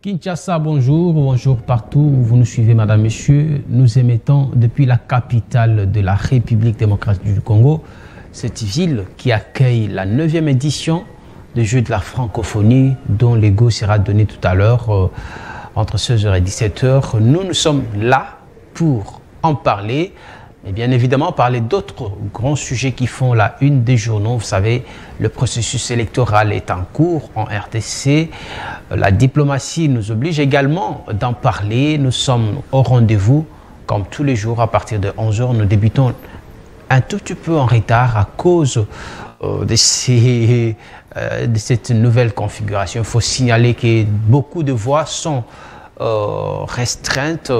Kinshasa, bonjour, bonjour partout où vous nous suivez, madame, messieurs. Nous émettons depuis la capitale de la République démocratique du Congo, cette ville qui accueille la 9e édition des Jeux de la francophonie, dont l'ego sera donné tout à l'heure entre 16h et 17h. Nous sommes là pour en parler et bien évidemment parler d'autres grands sujets qui font la une des journaux. Vous savez, le processus électoral est en cours en RDC. La diplomatie nous oblige également d'en parler. Nous sommes au rendez-vous comme tous les jours à partir de 11h. Nous débutons un tout petit peu en retard à cause de cette nouvelle configuration. Il faut signaler que beaucoup de voix sont restreintes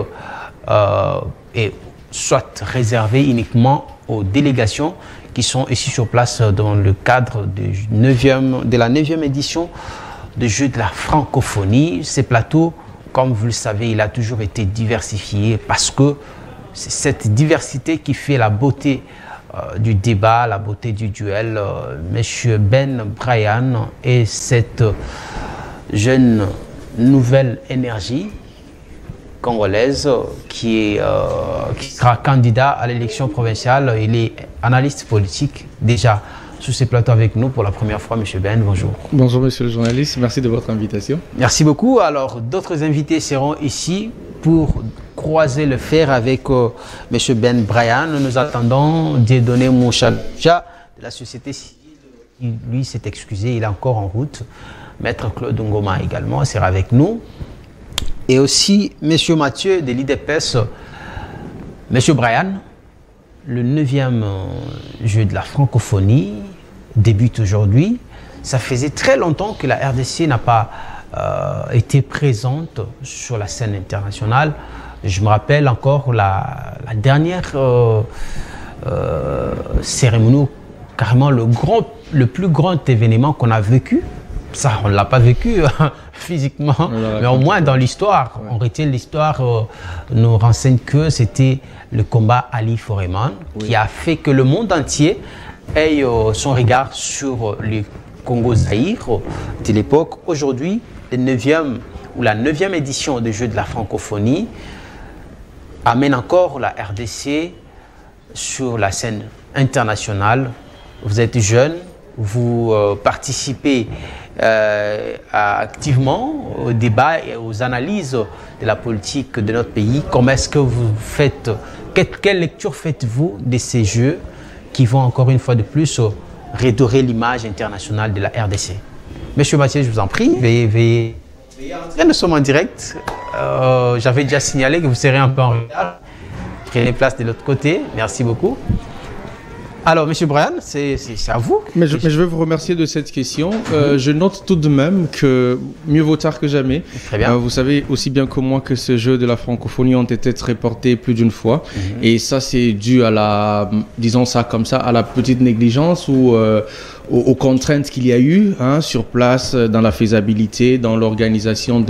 et soit réservées uniquement aux délégations qui sont ici sur place dans le cadre de la 9e édition des Jeux de la francophonie. Ces plateaux, comme vous le savez, il a toujours été diversifié parce que c'est cette diversité qui fait la beauté du débat, la beauté du duel. Monsieur Ben Brian et cette jeune nouvelle énergie congolaise qui sera candidat à l'élection provinciale. Il est analyste politique déjà sur ces plateaux avec nous pour la première fois. Monsieur Ben, bonjour. Bonjour monsieur le journaliste, merci de votre invitation. Merci beaucoup. Alors d'autres invités seront ici pour croiser le fer avec monsieur Ben Brian. Nous attendons Dieudonné Mouchacha de la société civile. Lui s'est excusé, il est encore en route. Maître Claude Ngoma également sera avec nous. Et aussi monsieur Mathieu de l'IDPS. Monsieur Brian, le 9e jeu de la francophonie débute aujourd'hui. Ça faisait très longtemps que la RDC n'a pas été présente sur la scène internationale. Je me rappelle encore la dernière cérémonie, carrément le plus grand événement qu'on a vécu. Ça, on ne l'a pas vécu physiquement, mais au moins dans l'histoire. Ouais. On retient l'histoire, nous renseigne que c'était le combat Ali Foreman qui a fait que le monde entier ait son regard sur le Congo-Zaïre de l'époque. Aujourd'hui, la 9e édition des Jeux de la francophonie amène encore la RDC sur la scène internationale. Vous êtes jeune, vous participez activement au débat et aux analyses de la politique de notre pays. Comment est-ce que vous faites, quelle lecture faites-vous de ces Jeux qui vont encore une fois de plus redorer l'image internationale de la RDC? Monsieur Mathieu, je vous en prie, veillez. Nous sommes en direct. J'avais déjà signalé que vous serez un peu en retard. Prenez place de l'autre côté. Merci beaucoup. Alors, monsieur Brian, c'est à vous. Mais je veux vous remercier de cette question. Je note tout de même que mieux vaut tard que jamais. Très bien. Vous savez aussi bien que moi que ces Jeux de la francophonie ont été reportés plus d'une fois. Et ça, c'est dû à disons ça comme ça, à la petite négligence ou aux contraintes qu'il y a eu sur place, dans la faisabilité, dans l'organisation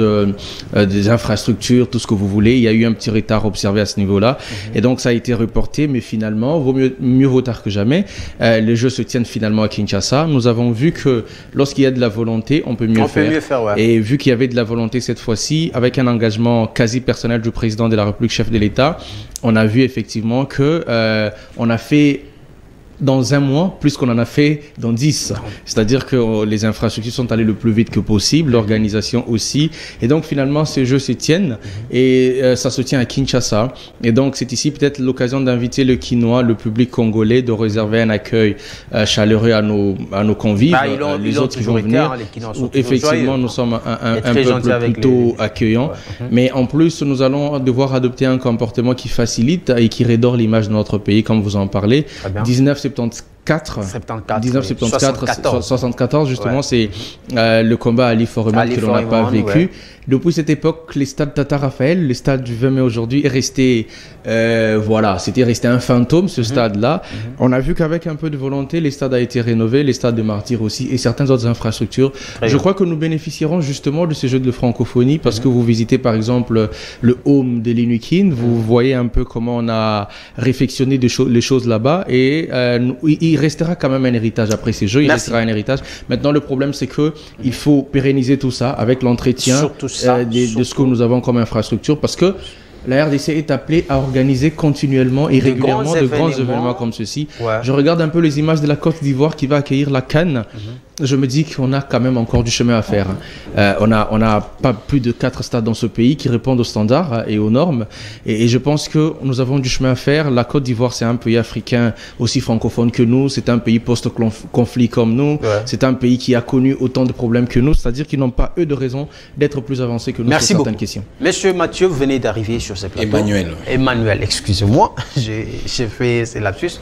des infrastructures, tout ce que vous voulez. Il y a eu un petit retard observé à ce niveau-là. Et donc, ça a été reporté, mais finalement, mieux vaut tard que jamais. Les Jeux se tiennent finalement à Kinshasa. Nous avons vu que lorsqu'il y a de la volonté, on peut mieux faire. Ouais. Et vu qu'il y avait de la volonté cette fois-ci, avec un engagement quasi personnel du président de la République, chef de l'État, on a vu effectivement que on a fait dans un mois, plus qu'on en a fait dans 10. C'est-à-dire que les infrastructures sont allées le plus vite que possible, l'organisation aussi. Et donc, finalement, ces Jeux se tiennent et ça se tient à Kinshasa. Et donc, c'est ici peut-être l'occasion d'inviter le Kinois, le public congolais, de réserver un accueil chaleureux à nos convives. Les autres qui vont venir. Effectivement, nous sommes un peu plutôt accueillants. Mais en plus, nous allons devoir adopter un comportement qui facilite et qui redore l'image de notre pays, comme vous en parlez. 1974 justement, c'est le combat Ali Foreman que l'on n'a pas vécu. Ouais. Depuis cette époque, les stades Tata Raphaël, le stade du 20 mai aujourd'hui, est resté, c'était resté un fantôme, ce stade-là. On a vu qu'avec un peu de volonté, les stades ont été rénovés, les stades de Martyrs aussi, et certaines autres infrastructures. Je crois que nous bénéficierons justement de ces Jeux de francophonie, parce que vous visitez par exemple le home de l'Inukin, vous voyez un peu comment on a réfectionné les choses là-bas, et il il restera quand même un héritage après ces jeux, il restera un héritage. Maintenant, le problème, c'est qu'il faut pérenniser tout ça avec l'entretien de ce que nous avons comme infrastructure, parce que la RDC est appelée à organiser continuellement et régulièrement de grands événements comme ceci. Ouais. Je regarde un peu les images de la Côte d'Ivoire qui va accueillir la CAN. Je me dis qu'on a quand même encore du chemin à faire. On a pas plus de 4 stades dans ce pays qui répondent aux standards et aux normes. Et je pense que nous avons du chemin à faire. La Côte d'Ivoire, c'est un pays africain aussi francophone que nous. C'est un pays post-conflit comme nous. Ouais. C'est un pays qui a connu autant de problèmes que nous. C'est-à-dire qu'ils n'ont pas, eux, de raison d'être plus avancés que nous sur certaines questions. Monsieur Mathieu, vous venez d'arriver sur ce plateau. Emmanuel, excusez-moi. J'ai fait ces lapsus.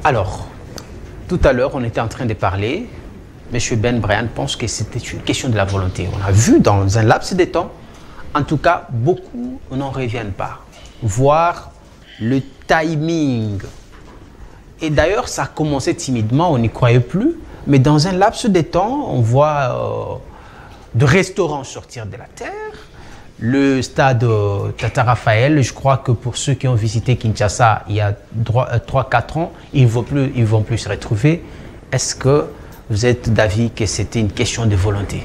Alors, tout à l'heure, on était en train de parler. M. Ben Brian pense que c'était une question de la volonté. On a vu dans un laps de temps, en tout cas, beaucoup n'en reviennent pas. Voir le timing. Et d'ailleurs, ça a commencé timidement, on n'y croyait plus. Mais dans un laps de temps, on voit de restaurants sortir de la terre. Le stade Tata Raphaël, je crois que pour ceux qui ont visité Kinshasa il y a 3-4 ans, ils ne vont plus se retrouver. Est-ce que vous êtes d'avis que c'était une question de volonté?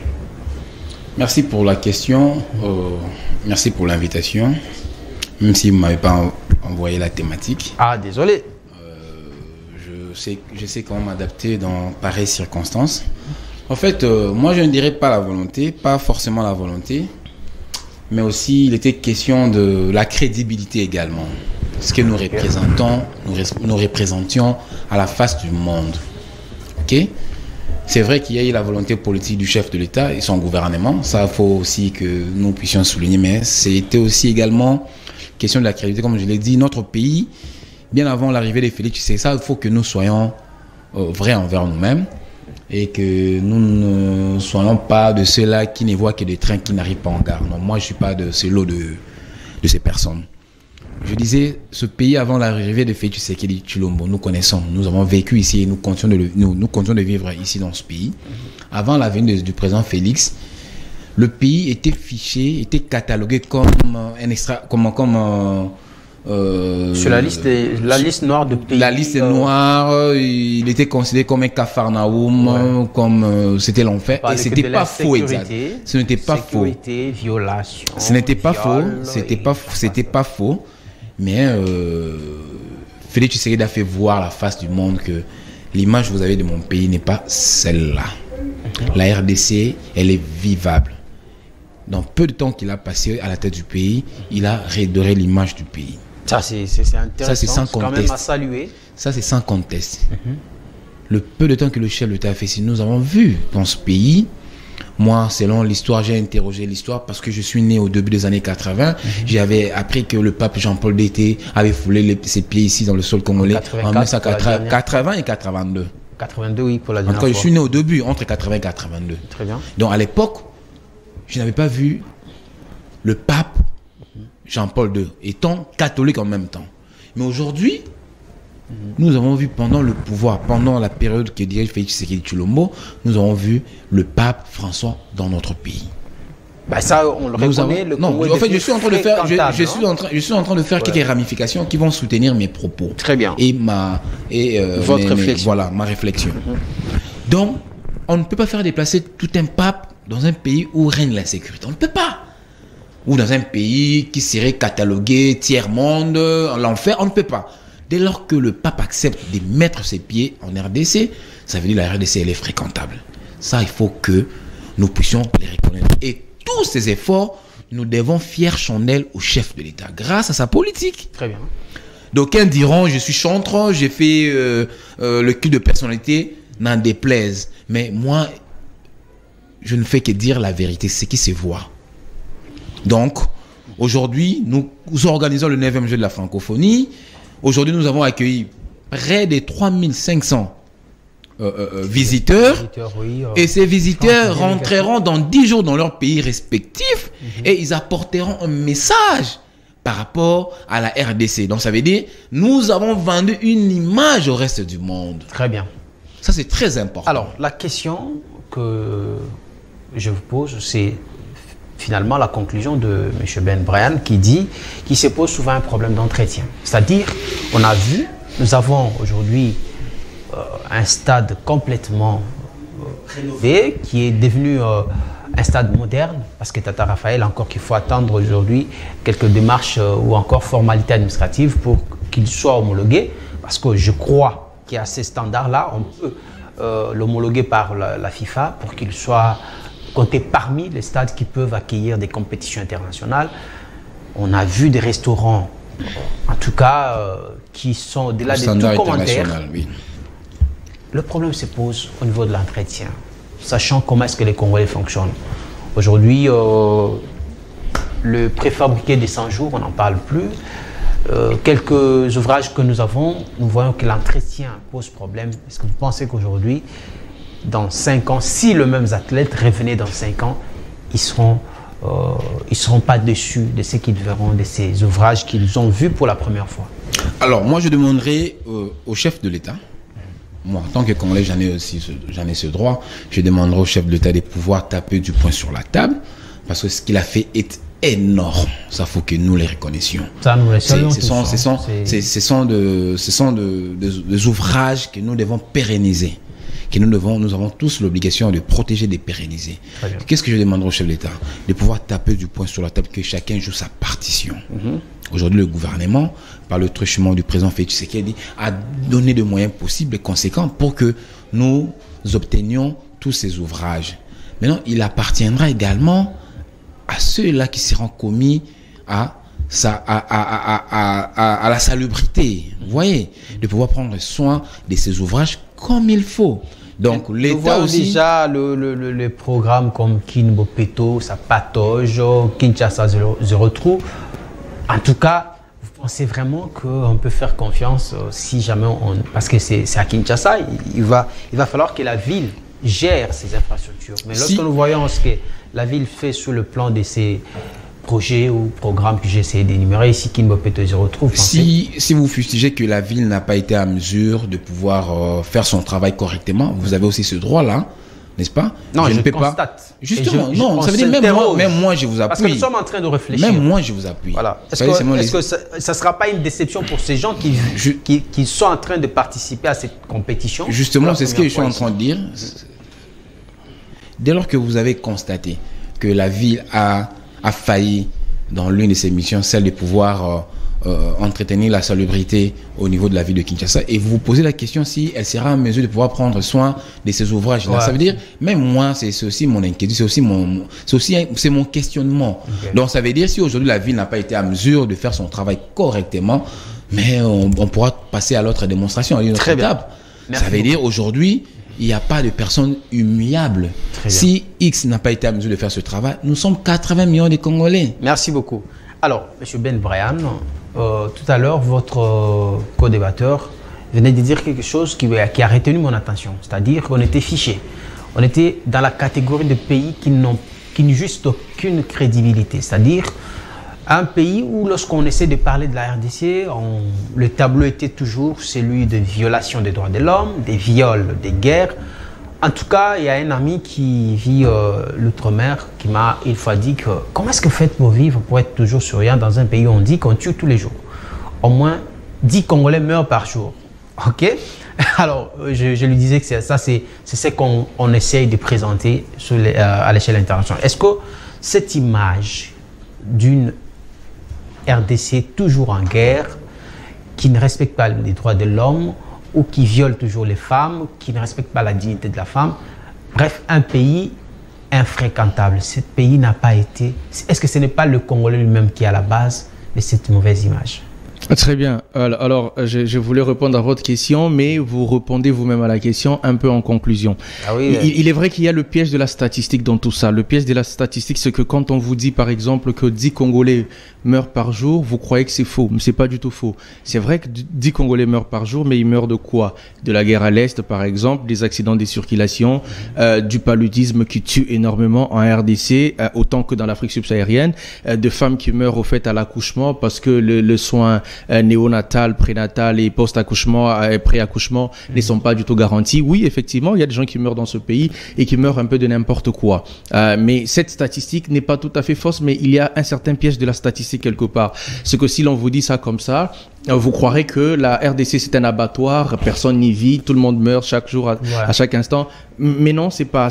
Merci pour la question. Merci pour l'invitation. Même si vous ne m'avez pas envoyé la thématique. Ah, désolé. Je sais comment m'adapter dans pareilles circonstances. En fait, moi, je ne dirais pas la volonté, pas forcément la volonté, mais aussi il était question de la crédibilité également. Ce que nous représentons, nous représentions à la face du monde. Ok? C'est vrai qu'il y a eu la volonté politique du chef de l'État et son gouvernement. Ça, il faut aussi que nous puissions souligner. Mais c'était aussi également question de la crédibilité. Comme je l'ai dit, notre pays, bien avant l'arrivée des Félix, c'est ça, il faut que nous soyons vrais envers nous-mêmes et que nous ne soyons pas de ceux-là qui ne voient que des trains qui n'arrivent pas en gare. Non, moi, je ne suis pas de ce lot de ces personnes. Je disais, ce pays, avant l'arrivée de Félix Tshisekedi Tshilombo, nous connaissons, nous avons vécu ici et nous continuons de vivre ici dans ce pays. Avant la venue du président Félix, le pays était fiché, était catalogué comme sur la liste noire de pays. La liste noire, il était considéré comme un Capharnaüm, comme c'était l'enfer. Et c'était pas faux, exact. Ce n'était pas faux. Violation. Ce n'était pas faux. C'était pas faux. Mais Félix Tshisekedi a fait voir la face du monde que l'image que vous avez de mon pays n'est pas celle-là. La RDC, elle est vivable. Dans peu de temps qu'il a passé à la tête du pays, il a redoré l'image du pays. Ça, c'est intéressant. Ça, c'est sans conteste. Quand même à saluer. Ça, c'est sans conteste. Le peu de temps que le chef de l'État a fait, si nous avons vu dans ce pays, moi, selon l'histoire, j'ai interrogé l'histoire parce que je suis né au début des années 80. J'avais appris que le pape Jean-Paul II avait foulé ses pieds ici dans le sol congolais en 1980 et 82. 82, oui, pour la dernière fois. En tout cas, je suis né au début, début, entre 80 et 82. Très bien. Donc, à l'époque, je n'avais pas vu le pape Jean-Paul II étant catholique en même temps. Mais aujourd'hui, nous avons vu pendant le pouvoir, pendant la période que dirige Félix Tshisekedi Tshilombo, nous avons vu le pape François dans notre pays. Bah ça, on le reconnaît. Non, en fait, je suis en train de faire, je suis en train de faire quelques ramifications qui vont soutenir mes propos. Très bien. Et votre réflexion. Voilà, ma réflexion. Donc, on ne peut pas faire déplacer tout un pape dans un pays où règne l'insécurité. On ne peut pas. Ou dans un pays qui serait catalogué tiers-monde, l'enfer, on ne peut pas. Dès lors que le pape accepte de mettre ses pieds en RDC, ça veut dire que la RDC, elle est fréquentable. Ça, il faut que nous puissions les reconnaître. Et tous ces efforts, nous devons fier chandelle au chef de l'État, grâce à sa politique. Très bien. D'aucuns diront, je suis chantre, j'ai fait le cul de personnalité, n'en déplaise. Mais moi, je ne fais que dire la vérité, c'est ce qui se voit. Donc, aujourd'hui, nous organisons le 9e jeu de la francophonie. Aujourd'hui, nous avons accueilli près de 3500 visiteurs. Et ces visiteurs rentreront dans 10 jours dans leur pays respectif et ils apporteront un message par rapport à la RDC. Donc, ça veut dire, nous avons vendu une image au reste du monde. Très bien. Ça, c'est très important. Alors, la question que je vous pose, c'est finalement la conclusion de M. Ben Brian qui se pose souvent un problème d'entretien. C'est-à-dire, on a vu, nous avons aujourd'hui un stade complètement rénové, qui est devenu un stade moderne, parce que Tata Raphaël, encore qu'il faut attendre aujourd'hui quelques démarches ou encore formalités administratives pour qu'il soit homologué, parce que je crois qu'à ces standards-là, on peut l'homologuer par la FIFA pour qu'il soit compté parmi les stades qui peuvent accueillir des compétitions internationales. On a vu des restaurants, en tout cas, qui sont au-delà de tout commentaire. Oui. Le problème se pose au niveau de l'entretien, sachant comment est-ce que les Congolais fonctionnent. Aujourd'hui, le préfabriqué des 100 jours, on n'en parle plus. Quelques ouvrages que nous avons, nous voyons que l'entretien pose problème. Est-ce que vous pensez qu'aujourd'hui, dans 5 ans, si les mêmes athlètes revenaient dans 5 ans, ils seront pas déçus de ce qu'ils verront, de ces ouvrages qu'ils ont vus pour la première fois? Alors, moi, je demanderai au chef de l'État, moi, en tant que Congolais, j'en ai ce droit, je demanderai au chef de l'État de pouvoir taper du poing sur la table, parce que ce qu'il a fait est énorme. Ça, faut que nous les reconnaissions. Ça, nous les saluons. Ce sont des ouvrages que nous devons pérenniser, que nous avons tous l'obligation de protéger, de pérenniser. Qu'est-ce que je demanderai au chef de l'État? De pouvoir taper du poing sur la table, que chacun joue sa partition. Aujourd'hui, le gouvernement, par le truchement du président Félix Tshisekedi, a donné des moyens possibles et conséquents pour que nous obtenions tous ces ouvrages. Maintenant, il appartiendra également à ceux-là qui seront commis à la salubrité, vous voyez, de pouvoir prendre soin de ces ouvrages comme il faut. Donc l'État aussi... déjà le programme comme Kinbopeto, ça patauge, Kinshasa zéro trou. En tout cas, vous pensez vraiment qu'on peut faire confiance si jamais on... Parce que c'est à Kinshasa, il va falloir que la ville gère ces infrastructures. Mais lorsque nous voyons ce que la ville fait sur le plan de ces projets ou programmes que j'ai essayé d'énumérer ici, Kinbopeto zéro trou. Si vous fustigez que la ville n'a pas été à mesure de pouvoir faire son travail correctement, vous avez aussi ce droit-là, n'est-ce pas? Non, je ne peux constate. Pas. Justement, non, ça veut dire même moi, je vous appuie. Parce que nous sommes en train de réfléchir. Même moi, je vous appuie. Voilà. Est-ce que ça ne sera pas une déception pour ces gens qui sont en train de participer à cette compétition? Justement, c'est ce que je suis en train de dire. Dès lors que vous avez constaté que la ville a failli dans l'une de ses missions, celle de pouvoir entretenir la salubrité au niveau de la ville de Kinshasa, et vous vous posez la question si elle sera en mesure de pouvoir prendre soin de ces ouvrages-là. Ouais. Ça veut dire, même moi, c'est aussi mon inquiétude, c'est mon questionnement. Okay. Donc ça veut dire, si aujourd'hui la ville n'a pas été à mesure de faire son travail correctement, mais on pourra passer à l'autre démonstration, à une autre étape. Ça veut dire, aujourd'hui, il n'y a pas de personne humiliable. Si X n'a pas été à mesure de faire ce travail, nous sommes 80 millions de Congolais. Merci beaucoup. Alors, M. Ben Brian, tout à l'heure, votre co-débatteur venait de dire quelque chose qui a retenu mon attention. C'est-à-dire qu'on était fichés. On était dans la catégorie de pays qui n'ont juste aucune crédibilité. C'est-à-dire un pays où, lorsqu'on essaie de parler de la RDC, le tableau était toujours celui de violation des droits de l'homme, des viols, des guerres. En tout cas, il y a un ami qui vit l'outre-mer qui m'a une fois dit que comment est-ce que faites-vous vivre pour être toujours souriant dans un pays où on dit qu'on tue tous les jours? Au moins 10 Congolais meurent par jour. Ok? Alors, je lui disais que ça, c'est ce qu'on essaye de présenter à l'échelle internationale. Est-ce que cette image d'une RDC toujours en guerre, qui ne respecte pas les droits de l'homme ou qui viole toujours les femmes, qui ne respecte pas la dignité de la femme, bref, un pays infréquentable. Ce pays n'a pas été... Est-ce que ce n'est pas le Congolais lui-même qui est à la base de cette mauvaise image? Très bien. Alors, je voulais répondre à votre question, mais vous répondez vous-même à la question un peu en conclusion. Ah oui, il est vrai qu'il y a le piège de la statistique dans tout ça. Le piège de la statistique, c'est que quand on vous dit, par exemple, que 10 Congolais meurent par jour, vous croyez que c'est faux. Mais c'est pas du tout faux. C'est vrai que 10 Congolais meurent par jour, mais ils meurent de quoi? De la guerre à l'Est, par exemple, des accidents de circulation, du paludisme qui tue énormément en RDC, autant que dans l'Afrique subsaharienne, de femmes qui meurent au fait à l'accouchement parce que le soin néonatal, prénatal et post-accouchement, pré-accouchement ne sont pas du tout garantis. Oui, effectivement, il y a des gens qui meurent dans ce pays et qui meurent un peu de n'importe quoi. Mais cette statistique n'est pas tout à fait fausse, mais il y a un certain piège de la statistique quelque part. C'est que si l'on vous dit ça comme ça, Vous croirez que la RDC c'est un abattoir, personne n'y vit, tout le monde meurt chaque jour, à chaque instant. Mais non, c'est pas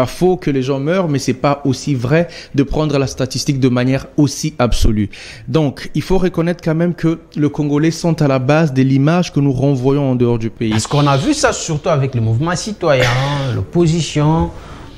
faux que les gens meurent, mais c'est pas aussi vrai de prendre la statistique de manière aussi absolue. Donc, il faut reconnaître quand même que les Congolais sont à la base de l'image que nous renvoyons en dehors du pays. Parce qu'on a vu ça surtout avec le mouvement citoyen, l'opposition,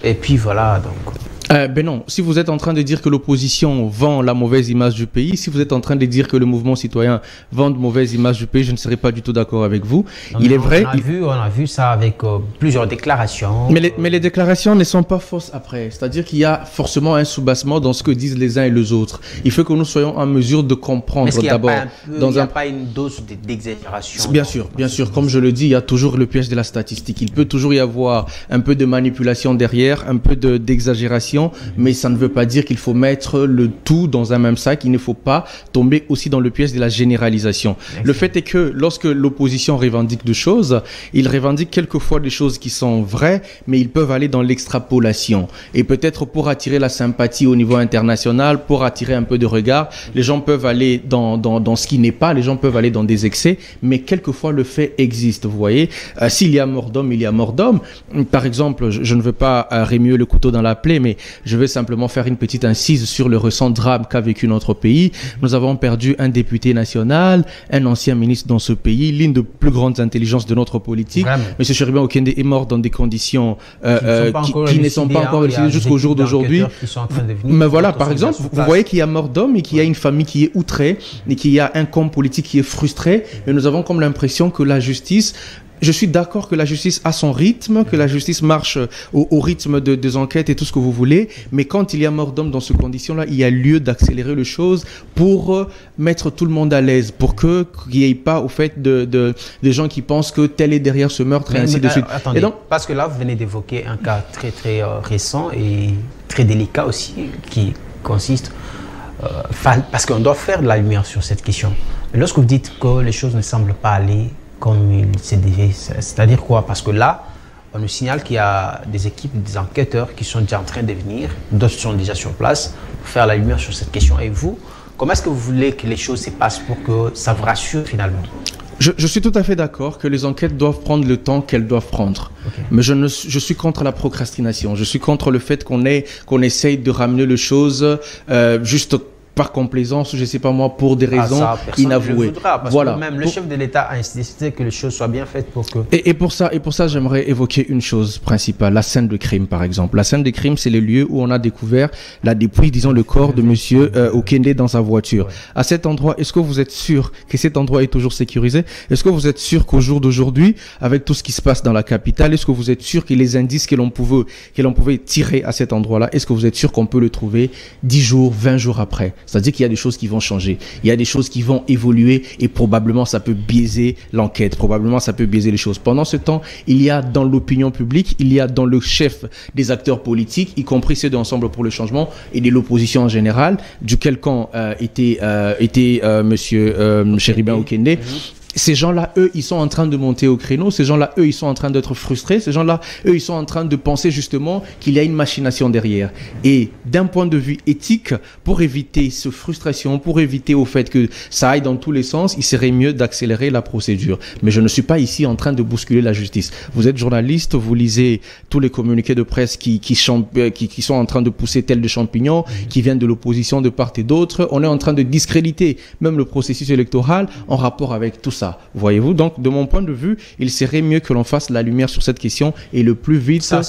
et puis voilà, donc... Ben non, si vous êtes en train de dire que l'opposition vend la mauvaise image du pays, si vous êtes en train de dire que le mouvement citoyen vend de mauvaise image du pays, je ne serais pas du tout d'accord avec vous. Non, il est vrai... On a vu ça avec plusieurs déclarations. Mais les déclarations ne sont pas fausses après. C'est-à-dire qu'il y a forcément un soubassement dans ce que disent les uns et les autres. Il faut que nous soyons en mesure de comprendre d'abord. Il n'y a pas une dose d'exagération. Bien sûr. Comme je le dis, il y a toujours le piège de la statistique. Il peut toujours y avoir un peu de manipulation derrière, un peu d'exagération. Mais ça ne veut pas dire qu'il faut mettre le tout dans un même sac. Il ne faut pas tomber aussi dans le piège de la généralisation. Excellent. Le fait est que lorsque l'opposition revendique des choses, ils revendiquent quelquefois des choses qui sont vraies, mais ils peuvent aller dans l'extrapolation. Et peut-être pour attirer la sympathie au niveau international, pour attirer un peu de regard, les gens peuvent aller dans ce qui n'est pas, les gens peuvent aller dans des excès, mais quelquefois le fait existe, vous voyez. S'il y a mort d'homme, il y a mort d'homme. Par exemple, je ne veux pas remuer le couteau dans la plaie, mais je vais simplement faire une petite incise sur le récent drame qu'a vécu notre pays. Nous avons perdu un député national, un ancien ministre dans ce pays, l'une des plus grandes intelligences de notre politique. M. Chéribin Okende est mort dans des conditions qui ne sont pas encore élucidées jusqu'au jour d'aujourd'hui. Mais voilà, par exemple, vous voyez qu'il y a mort d'homme et qu'il y a une famille qui est outrée et qu'il y a un camp politique qui est frustré. Et nous avons comme l'impression que la justice... Je suis d'accord que la justice a son rythme, que la justice marche au rythme des enquêtes et tout ce que vous voulez, mais quand il y a mort d'homme dans ces conditions-là, il y a lieu d'accélérer les choses pour mettre tout le monde à l'aise, pour qu'il n'y ait pas au fait des gens qui pensent que tel est derrière ce meurtre et ainsi de suite. Attendez, et donc, parce que là, vous venez d'évoquer un cas très très récent et très délicat aussi, qui consiste, parce qu'on doit faire de la lumière sur cette question. Mais lorsque vous dites que les choses ne semblent pas aller comme il s'est dit, c'est-à-dire quoi? Parce que là, on nous signale qu'il y a des équipes, des enquêteurs qui sont déjà en train de venir, d'autres sont déjà sur place pour faire la lumière sur cette question. Et vous, comment est-ce que vous voulez que les choses se passent pour que ça vous rassure finalement? Je suis tout à fait d'accord que les enquêtes doivent prendre le temps qu'elles doivent prendre. Okay. Mais je suis contre la procrastination. Je suis contre le fait qu'on essaye de ramener les choses juste par complaisance, je ne sais pas moi, pour des raisons inavouées. Parce que même le chef de l'État a décidé que les choses soient bien faites pour que... Et pour ça, j'aimerais évoquer une chose principale, la scène de crime par exemple. La scène de crime, c'est le lieu où on a découvert la dépouille, disons le corps de monsieur Okende dans sa voiture. Ouais. À cet endroit, est-ce que vous êtes sûr que cet endroit est toujours sécurisé? Est-ce que vous êtes sûr qu'au jour d'aujourd'hui, avec tout ce qui se passe dans la capitale, est-ce que vous êtes sûr que les indices que l'on pouvait tirer à cet endroit-là, est-ce que vous êtes sûr qu'on peut le trouver 10 jours, 20 jours après? C'est-à-dire qu'il y a des choses qui vont changer, il y a des choses qui vont évoluer et probablement ça peut biaiser l'enquête, probablement ça peut biaiser les choses. Pendant ce temps, il y a dans l'opinion publique, il y a dans le chef des acteurs politiques, y compris ceux d'Ensemble pour le changement et de l'opposition en général, duquel camp était monsieur Chéribin Okende. Ces gens-là, eux, ils sont en train de monter au créneau. Ces gens-là, eux, ils sont en train d'être frustrés. Ces gens-là, eux, ils sont en train de penser justement qu'il y a une machination derrière. Et d'un point de vue éthique, pour éviter cette frustration, pour éviter au fait que ça aille dans tous les sens, il serait mieux d'accélérer la procédure. Mais je ne suis pas ici en train de bousculer la justice. Vous êtes journaliste, vous lisez tous les communiqués de presse qui sont en train de pousser tel de champignons, qui viennent de l'opposition de part et d'autre. On est en train de discréditer même le processus électoral en rapport avec tout ça. Voyez-vous, donc de mon point de vue, il serait mieux que l'on fasse la lumière sur cette question et le plus vite, ça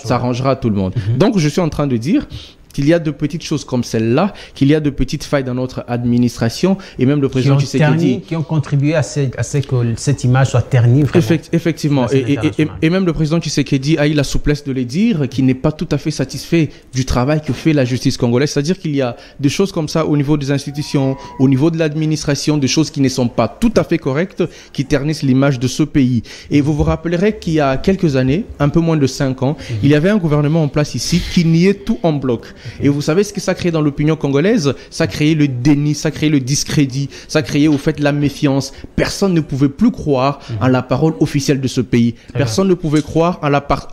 arrangera tout le monde. Donc je suis en train de dire qu'il y a de petites choses comme celle-là, qu'il y a de petites failles dans notre administration et même le président Tshisekedi... Qui ont contribué à ce que cette image soit ternie. Effectivement. Et même le président Tshisekedi a eu la souplesse de le dire, qu'il n'est pas tout à fait satisfait du travail que fait la justice congolaise. C'est-à-dire qu'il y a des choses comme ça au niveau des institutions, au niveau de l'administration, des choses qui ne sont pas tout à fait correctes, qui ternissent l'image de ce pays. Et vous vous rappellerez qu'il y a quelques années, un peu moins de 5 ans, il y avait un gouvernement en place ici qui niait tout en bloc. Et vous savez ce que ça crée dans l'opinion congolaise? Ça créait le déni, ça créait le discrédit, ça créait au fait la méfiance. Personne ne pouvait plus croire en la parole officielle de ce pays. Personne ne pouvait croire à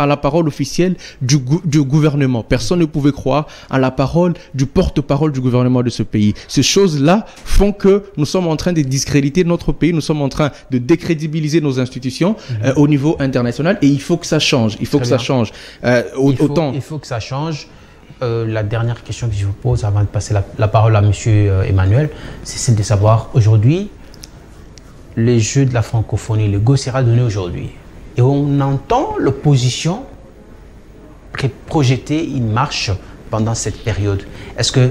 la parole officielle du gouvernement. Personne ne pouvait croire à la parole du porte-parole du gouvernement de ce pays. Ces choses-là font que nous sommes en train de discréditer notre pays, nous sommes en train de décrédibiliser nos institutions au niveau international, et il faut que ça change. Il faut que ça change. Il faut que ça change. La dernière question que je vous pose avant de passer la parole à M. Emmanuel, c'est celle de savoir aujourd'hui, les Jeux de la francophonie, le go sera donné aujourd'hui. Et on entend l'opposition projeter une marche pendant cette période. Est-ce que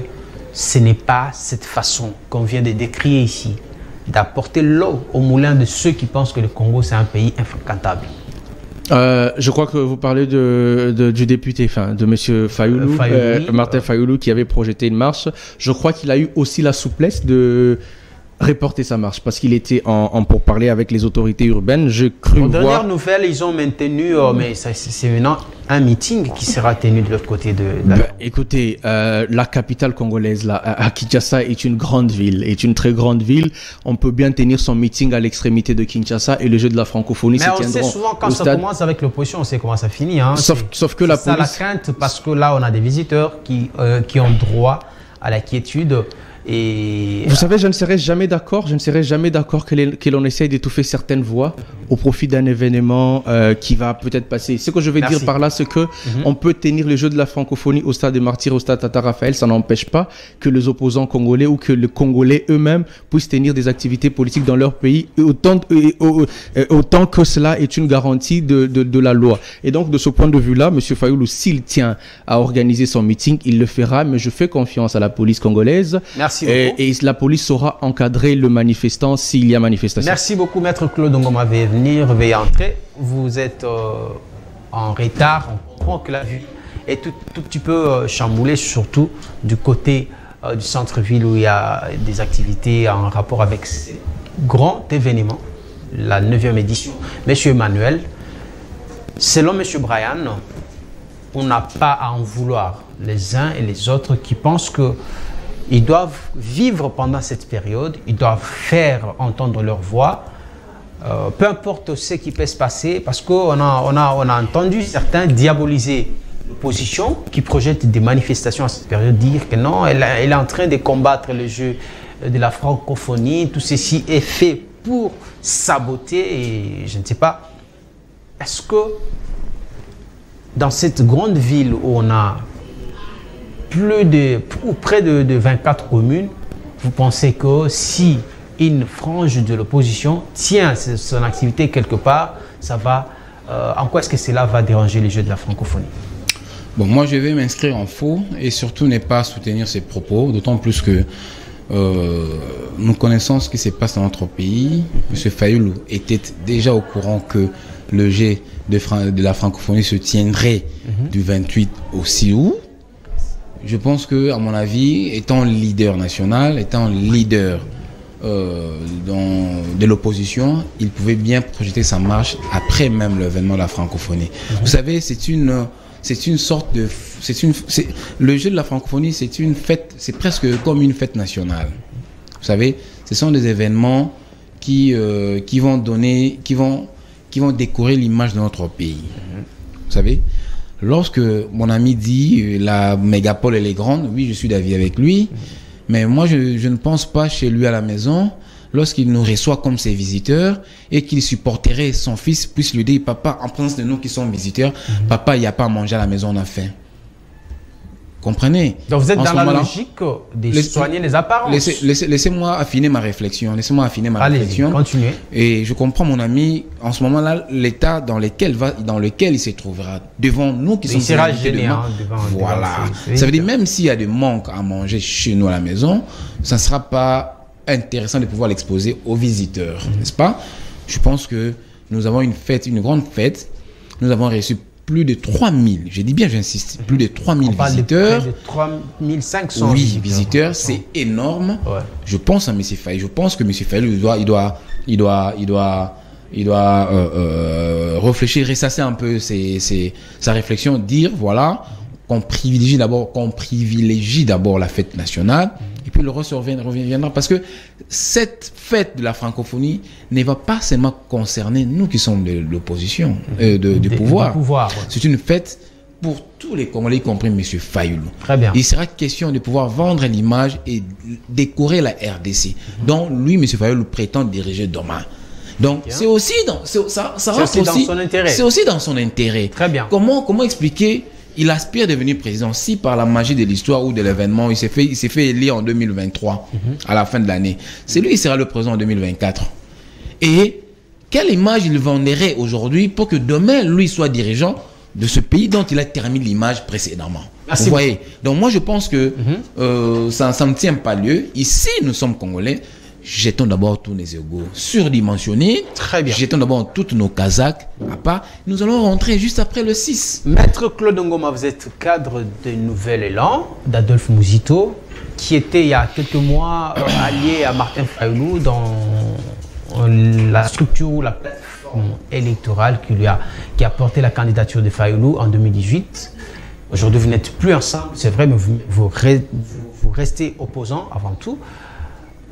ce n'est pas cette façon qu'on vient de décrire ici, d'apporter l'eau au moulin de ceux qui pensent que le Congo c'est un pays infréquentable? Je crois que vous parlez du député, de M. Fayoulou, Martin Fayoulou, qui avait projeté une marche. Je crois qu'il a eu aussi la souplesse de reporter sa marche parce qu'il était en pourparlers avec les autorités urbaines. Je crus voir... Dernière nouvelle, ils ont maintenu, mais c'est maintenant un meeting qui sera tenu de l'autre côté de la... Écoutez, la capitale congolaise, là, à Kinshasa, est une grande ville, est une très grande ville. On peut bien tenir son meeting à l'extrémité de Kinshasa et le jeu de la francophonie se tiendront. Mais on sait souvent quand ça commence avec l'opposition, on sait comment ça finit. Hein. Sauf que la police... C'est ça la crainte, parce que là, on a des visiteurs qui ont droit à la quiétude. Et vous savez, je ne serais jamais d'accord que l'on essaye d'étouffer certaines voix au profit d'un événement qui va peut-être passer. Ce que je vais dire par là, c'est que on peut tenir les Jeux de la francophonie au stade des Martyrs, au stade Tata Raphaël. Ça n'empêche pas que les opposants congolais ou que les Congolais eux-mêmes puissent tenir des activités politiques dans leur pays, autant que cela est une garantie de la loi. Et donc, de ce point de vue-là, M. Fayoulou, s'il tient à organiser son meeting, il le fera, mais je fais confiance à la police congolaise. Merci. Et la police saura encadrer le manifestant s'il y a manifestation. Merci beaucoup, Maître Claude Ngoma. Veuillez entrer. Vous êtes en retard. On comprend que la vue est tout petit peu chamboulée, surtout du côté du centre-ville où il y a des activités en rapport avec ce grand événement, la 9e édition. Monsieur Emmanuel, selon Monsieur Brian, on n'a pas à en vouloir les uns et les autres qui pensent que ils doivent vivre pendant cette période, ils doivent faire entendre leur voix, peu importe ce qui peut se passer, parce qu'on a entendu certains diaboliser l'opposition qui projette des manifestations à cette période, dire que non, elle est en train de combattre le jeu de la francophonie, tout ceci est fait pour saboter, et je ne sais pas, est-ce que dans cette grande ville où on a près de 24 communes, vous pensez que si une frange de l'opposition tient son activité quelque part, ça va, en quoi est-ce que cela va déranger les Jeux de la francophonie? Bon, moi je vais m'inscrire en faux et surtout ne pas soutenir ces propos, d'autant plus que nous connaissons ce qui se passe dans notre pays. M. Fayoulou était déjà au courant que le Jeu de la francophonie se tiendrait du 28 au 6 août. Je pense que, à mon avis, étant leader national, étant leader de l'opposition, il pouvait bien projeter sa marche après même l'événement de la francophonie. Vous savez, c'est une sorte de, le jeu de la francophonie, c'est une fête, c'est presque comme une fête nationale. Vous savez, ce sont des événements qui vont décorer l'image de notre pays. Vous savez. Lorsque mon ami dit la mégapole elle est grande, oui, je suis d'avis avec lui, mais moi je ne pense pas chez lui à la maison, lorsqu'il nous reçoit comme ses visiteurs et qu'il supporterait son fils puisse lui dire papa, en présence de nous qui sommes visiteurs, papa, il n'y a pas à manger à la maison, on a faim. Comprenez? Donc vous êtes dans la logique de soigner les apparences. Laissez-moi affiner ma réflexion. Allez-y, continuez. Et je comprends mon ami, en ce moment-là, l'état dans lequel il se trouvera devant nous qui sommes gêné demain. Voilà. Ça veut dire même s'il y a des manques à manger chez nous à la maison, ça ne sera pas intéressant de pouvoir l'exposer aux visiteurs, n'est-ce pas? Je pense que nous avons une fête, une grande fête. Nous avons reçu plus de 3000, je dis bien, j'insiste, plus de 3000 visiteurs. Près de 3500 oui, visiteurs, c'est énorme. Ouais. Je pense à M. Faye. Je pense que M. Faye, il doit réfléchir, ressasser un peu sa réflexion, dire, voilà, qu'on privilégie d'abord la fête nationale, et puis le reste reviendra. Parce que cette fête de la francophonie ne va pas seulement concerner nous qui sommes de l'opposition, du pouvoir. Ouais. C'est une fête pour tous les Congolais, y compris M. Fayoulou. Très bien. Il sera question de pouvoir vendre l'image et décorer la RDC, dont lui, M. Fayoulou, prétend diriger demain. Donc, c'est aussi dans son intérêt. C'est aussi dans son intérêt. Très bien. Comment expliquer? Il aspire à devenir président si par la magie de l'histoire ou de l'événement, il s'est fait élire en 2023, à la fin de l'année. C'est lui qui sera le président en 2024. Et quelle image il vendrait aujourd'hui pour que demain, lui soit dirigeant de ce pays dont il a terminé l'image précédemment? Vous voyez? Donc moi, je pense que ça ne tient pas lieu. Ici, nous sommes Congolais. Jetons d'abord tous les égos surdimensionnés. Très bien. Jetons d'abord toutes nos Kazakhs à part. Nous allons rentrer juste après le 6. Maître Claude Ngoma, vous êtes cadre de Nouvel Élan, d'Adolphe Mouzito, qui était il y a quelques mois allié à Martin Fayoulou dans la structure ou la plateforme électorale qui a porté la candidature de Fayoulou en 2018. Aujourd'hui, vous n'êtes plus ensemble, c'est vrai, mais vous restez opposants avant tout.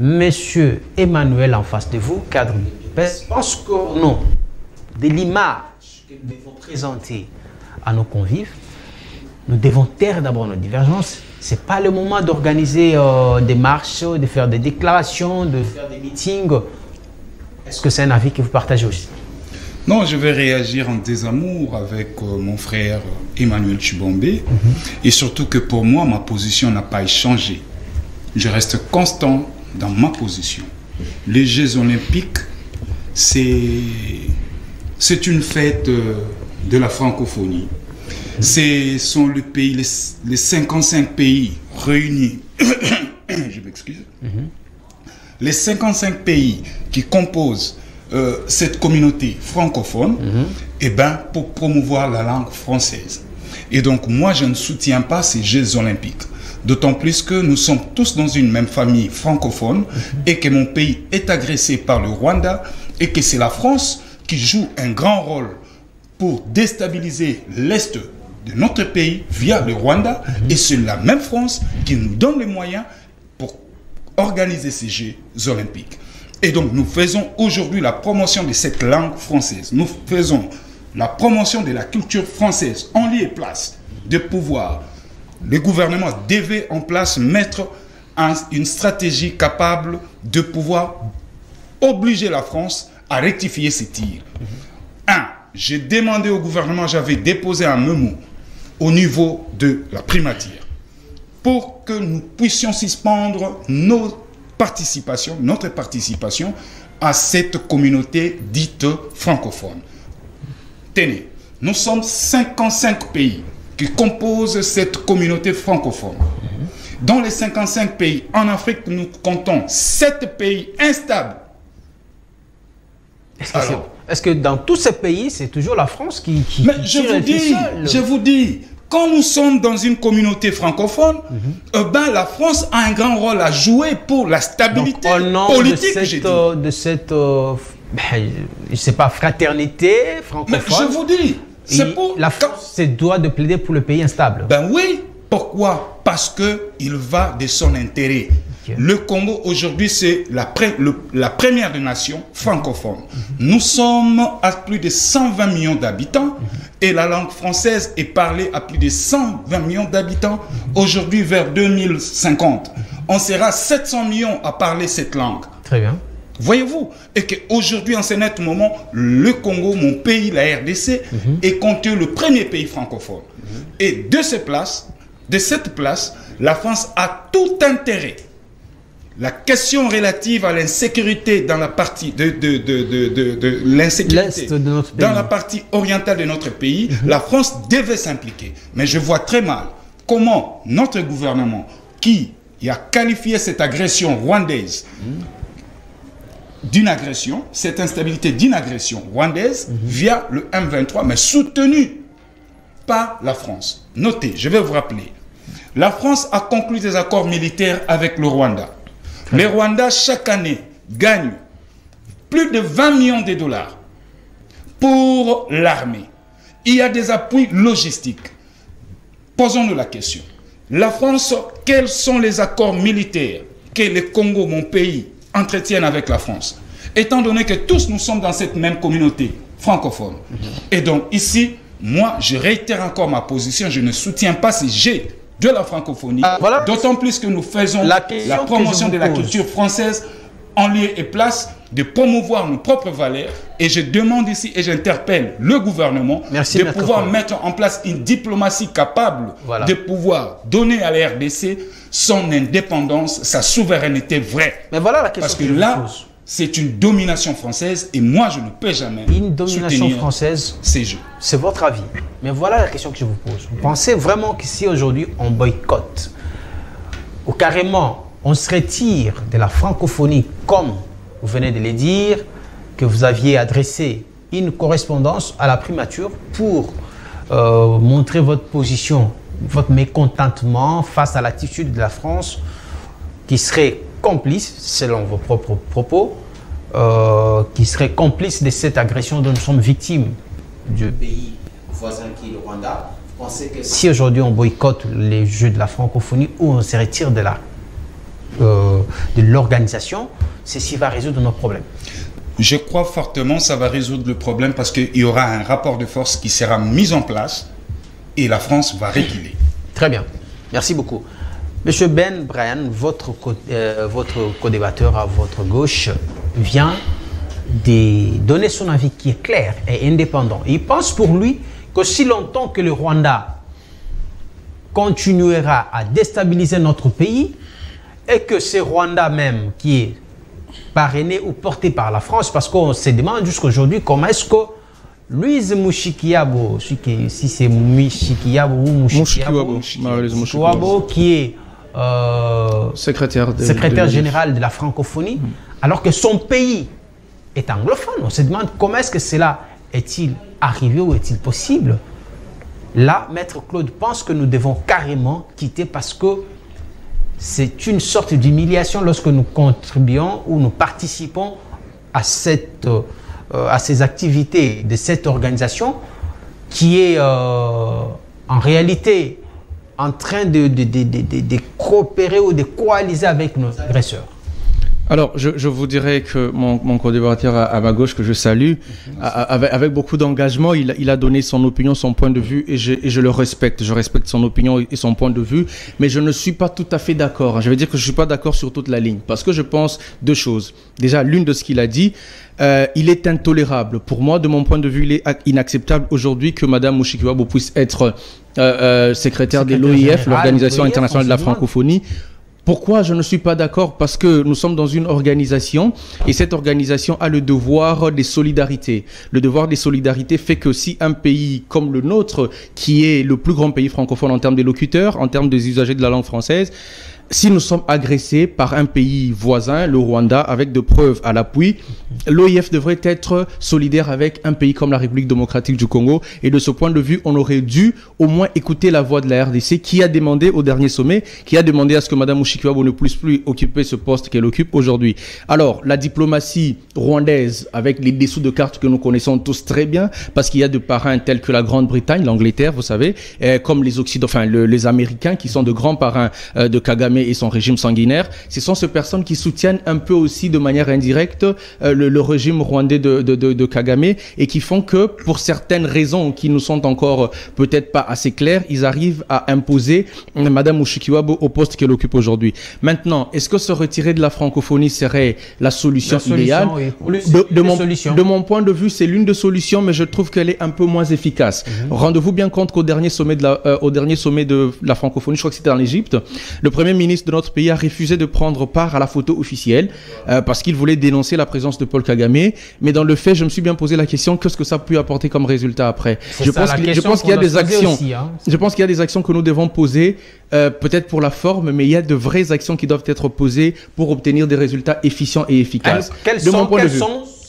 Monsieur Emmanuel en face de vous, cadre de l'UPES, pense qu'au nom de l'image que nous devons présenter à nos convives, nous devons taire d'abord nos divergences. Ce n'est pas le moment d'organiser des marches, de faire des déclarations, de faire des meetings. Est-ce que c'est un avis que vous partagez aussi? Non, je vais réagir en désamour avec mon frère Emmanuel Chibombe. Et surtout que pour moi, ma position n'a pas changé. Je reste constant dans ma position. Les Jeux Olympiques, c'est une fête de la francophonie. Ce sont les 55 pays réunis. Je m'excuse. Les 55 pays qui composent cette communauté francophone, pour promouvoir la langue française. Et donc, moi, je ne soutiens pas ces Jeux Olympiques. D'autant plus que nous sommes tous dans une même famille francophone et que mon pays est agressé par le Rwanda et que c'est la France qui joue un grand rôle pour déstabiliser l'Est de notre pays via le Rwanda. Et c'est la même France qui nous donne les moyens pour organiser ces Jeux Olympiques. Et donc nous faisons aujourd'hui la promotion de cette langue française. Nous faisons la promotion de la culture française en lieu et place de pouvoir. Le gouvernement devait en place mettre une stratégie capable de pouvoir obliger la France à rectifier ses tirs. J'ai demandé au gouvernement, j'avais déposé un memo au niveau de la primature pour que nous puissions suspendre notre participation à cette communauté dite francophone. Tenez, nous sommes 55 pays qui composent cette communauté francophone. Dans les 55 pays, en Afrique, nous comptons 7 pays instables. Est-ce que dans tous ces pays, c'est toujours la France qui je vous dis, quand nous sommes dans une communauté francophone, la France a un grand rôle à jouer pour la stabilité politique de cette je sais pas, fraternité francophone. Mais je vous dis, la France se doit de plaider pour le pays instable. Ben oui, pourquoi? Parce qu'il va de son intérêt. Le Congo aujourd'hui c'est la première des nations francophones. Nous sommes à plus de 120 millions d'habitants et la langue française est parlée à plus de 120 millions d'habitants. Aujourd'hui vers 2050, on sera 700 millions à parler cette langue. Très bien. Voyez-vous? Et qu'aujourd'hui, en ce net moment, le Congo, mon pays, la RDC, est compté le premier pays francophone. Et de cette place, la France a tout intérêt. La question relative à l'insécurité dans la partie dans la partie orientale de notre pays, la France devait s'impliquer. Mais je vois très mal comment notre gouvernement, qui a qualifié cette agression rwandaise d'une agression, cette instabilité d'une agression rwandaise via le M23, mais soutenue par la France. Notez, je vais vous rappeler, la France a conclu des accords militaires avec le Rwanda. Le Rwanda, chaque année, gagne plus de 20 millions de dollars pour l'armée. Il y a des appuis logistiques posons-nous la question. La France, quels sont les accords militaires que le Congo, mon pays, entretiennent avec la France? Étant donné que tous nous sommes dans cette même communauté francophone. Et donc ici, moi, je réitère encore ma position, je ne soutiens pas ces jets de la francophonie, voilà. D'autant plus que nous faisons la promotion de la culture française en lieu et place de promouvoir nos propres valeurs. Et je demande ici et j'interpelle le gouvernement de pouvoir mettre en place une diplomatie capable de pouvoir donner à la RDC son indépendance, sa souveraineté vraie. Mais voilà la question. Parce que là, c'est une domination française et moi, je ne peux jamais une domination française, ces jeux. C'est votre avis. Mais voilà la question que je vous pose. Vous pensez vraiment qu'ici, aujourd'hui, on boycotte ou carrément, on se retire de la francophonie comme vous venez de le dire, que vous aviez adressé une correspondance à la primature pour montrer votre position, votre mécontentement face à l'attitude de la France qui serait complice, selon vos propres propos, qui serait complice de cette agression dont nous sommes victimes du pays voisin qui est le Rwanda. Vous pensez que si aujourd'hui on boycotte les Jeux de la francophonie ou on se retire de l'organisation, ceci va résoudre nos problèmes? Je crois fortement que ça va résoudre le problème parce qu'il y aura un rapport de force qui sera mis en place et la France va reculer. Très bien. Merci beaucoup. Monsieur Ben Brian, votre co-débatteur à votre gauche vient de donner son avis qui est clair et indépendant. Il pense pour lui que si longtemps que le Rwanda continuera à déstabiliser notre pays et que c'est Rwanda même qui est parrainé ou porté par la France, parce qu'on se demande jusqu'à aujourd'hui comment est-ce que Louise Mushikiwabo, si c'est Mushikiwabo ou Mushikiwabo, qui est secrétaire général de la francophonie, alors que son pays est anglophone. On se demande comment est-ce que cela est-il arrivé ou est-il possible. Là, Maître Claude pense que nous devons carrément quitter parce que c'est une sorte d'humiliation lorsque nous contribuons ou nous participons à ces activités de cette organisation qui est en réalité en train de coopérer ou de coaliser avec nos agresseurs. Alors, je vous dirais que mon co-débatteur à ma gauche, que je salue, avec beaucoup d'engagement, il a donné son opinion, son point de vue, et je le respecte. Je respecte son opinion et son point de vue, mais je ne suis pas tout à fait d'accord. Je veux dire que je ne suis pas d'accord sur toute la ligne, parce que je pense deux choses. Déjà, l'une de ce qu'il a dit, il est intolérable. Pour moi, de mon point de vue, il est inacceptable aujourd'hui que Mme Mushikiwabo puisse être secrétaire de l'OIF, l'Organisation internationale de la francophonie. Pourquoi je ne suis pas d'accord? Parce que nous sommes dans une organisation et cette organisation a le devoir des solidarités. Le devoir des solidarités fait que si un pays comme le nôtre, qui est le plus grand pays francophone en termes de locuteurs, en termes des usagers de la langue française, si nous sommes agressés par un pays voisin, le Rwanda, avec de preuves à l'appui, l'OIF devrait être solidaire avec un pays comme la République démocratique du Congo. Et de ce point de vue, on aurait dû au moins écouter la voix de la RDC qui a demandé au dernier sommet, qui a demandé à ce que Mme Mushikiwabo ne puisse plus occuper ce poste qu'elle occupe aujourd'hui. Alors, la diplomatie rwandaise, avec les dessous de cartes que nous connaissons tous très bien, parce qu'il y a de parrains tels que la Grande-Bretagne, l'Angleterre, vous savez, comme les Occidentaux, enfin les Américains qui sont de grands parrains de Kagame et son régime sanguinaire, ce sont ces personnes qui soutiennent un peu aussi de manière indirecte le régime rwandais de Kagame et qui font que pour certaines raisons qui nous sont encore peut-être pas assez claires, ils arrivent à imposer Mme Mushikiwabo au poste qu'elle occupe aujourd'hui. Maintenant, est-ce que se retirer de la francophonie serait la solution idéale? De mon point de vue, c'est l'une des solutions, mais je trouve qu'elle est un peu moins efficace. Rendez-vous bien compte qu'au dernier sommet de la francophonie, je crois que c'était en Égypte, le premier ministre de notre pays a refusé de prendre part à la photo officielle parce qu'il voulait dénoncer la présence de Paul Kagame. Mais dans le fait, je me suis bien posé la question, qu'est-ce que ça a pu apporter comme résultat après? Je pense qu'il y a des actions. Je pense qu'il y a des actions que nous devons poser, peut-être pour la forme, mais il y a de vraies actions qui doivent être posées pour obtenir des résultats efficients et efficaces. Quelles sont,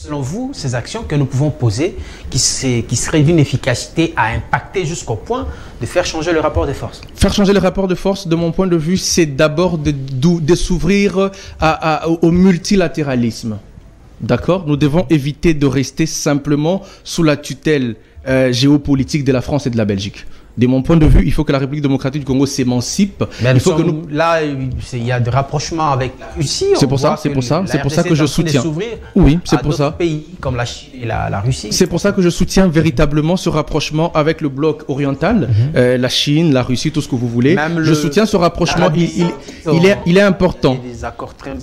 selon vous, ces actions que nous pouvons poser qui seraient d'une efficacité à impacter jusqu'au point de faire changer le rapport de force? Faire changer le rapport de force, de mon point de vue, c'est d'abord de s'ouvrir au multilatéralisme. D'accord? Nous devons éviter de rester simplement sous la tutelle géopolitique de la France et de la Belgique. De mon point de vue, il faut que la République démocratique du Congo s'émancipe. Mais il faut que nous... Là, il y a des rapprochements avec la Russie. C'est pour ça que je soutiens. Oui, c'est pour ça. Pays comme la Chine et la Russie. C'est pour ça que je soutiens véritablement ce rapprochement avec le bloc oriental, la Chine, la Russie, tout ce que vous voulez. Je soutiens ce rapprochement. Il est important.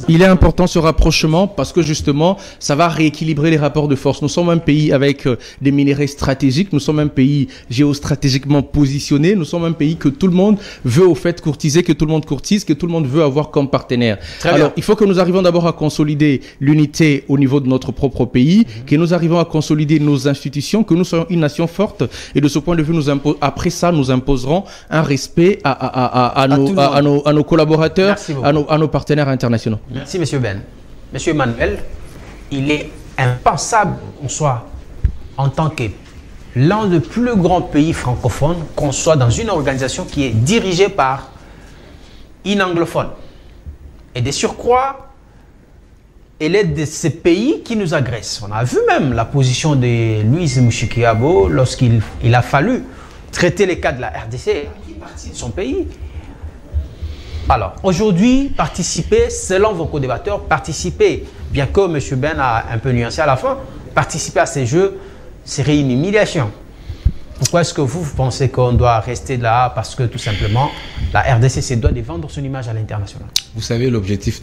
Il est important ce rapprochement parce que justement, ça va rééquilibrer les rapports de force. Nous sommes un pays avec des minéraux stratégiques. Nous sommes un pays géostratégiquement positionné. Nous sommes un pays que tout le monde veut au fait courtiser, que tout le monde courtise, que tout le monde veut avoir comme partenaire. Alors, il faut que nous arrivions d'abord à consolider l'unité au niveau de notre propre pays, que nous arrivions à consolider nos institutions, que nous soyons une nation forte. Et de ce point de vue, après ça, nous imposerons un respect à nos collaborateurs, à nos partenaires internationaux. Merci, Monsieur Ben. Monsieur Emmanuel, il est impensable qu'on soit en tant que l'un des plus grands pays francophones, qu'on soit dans une organisation qui est dirigée par une anglophone. Et de surcroît, elle est de ces pays qui nous agressent. On a vu même la position de Louis Mushikiwabo lorsqu'il a fallu traiter les cas de la RDC, qui est partie de son pays. Alors, aujourd'hui, participer, selon vos co-débatteurs, participer, bien que M. Ben a un peu nuancé à la fin, participer à ces jeux serait une humiliation. Pourquoi est-ce que vous pensez qu'on doit rester là? Parce que tout simplement, la RDC se doit de vendre son image à l'international. Vous savez, l'objectif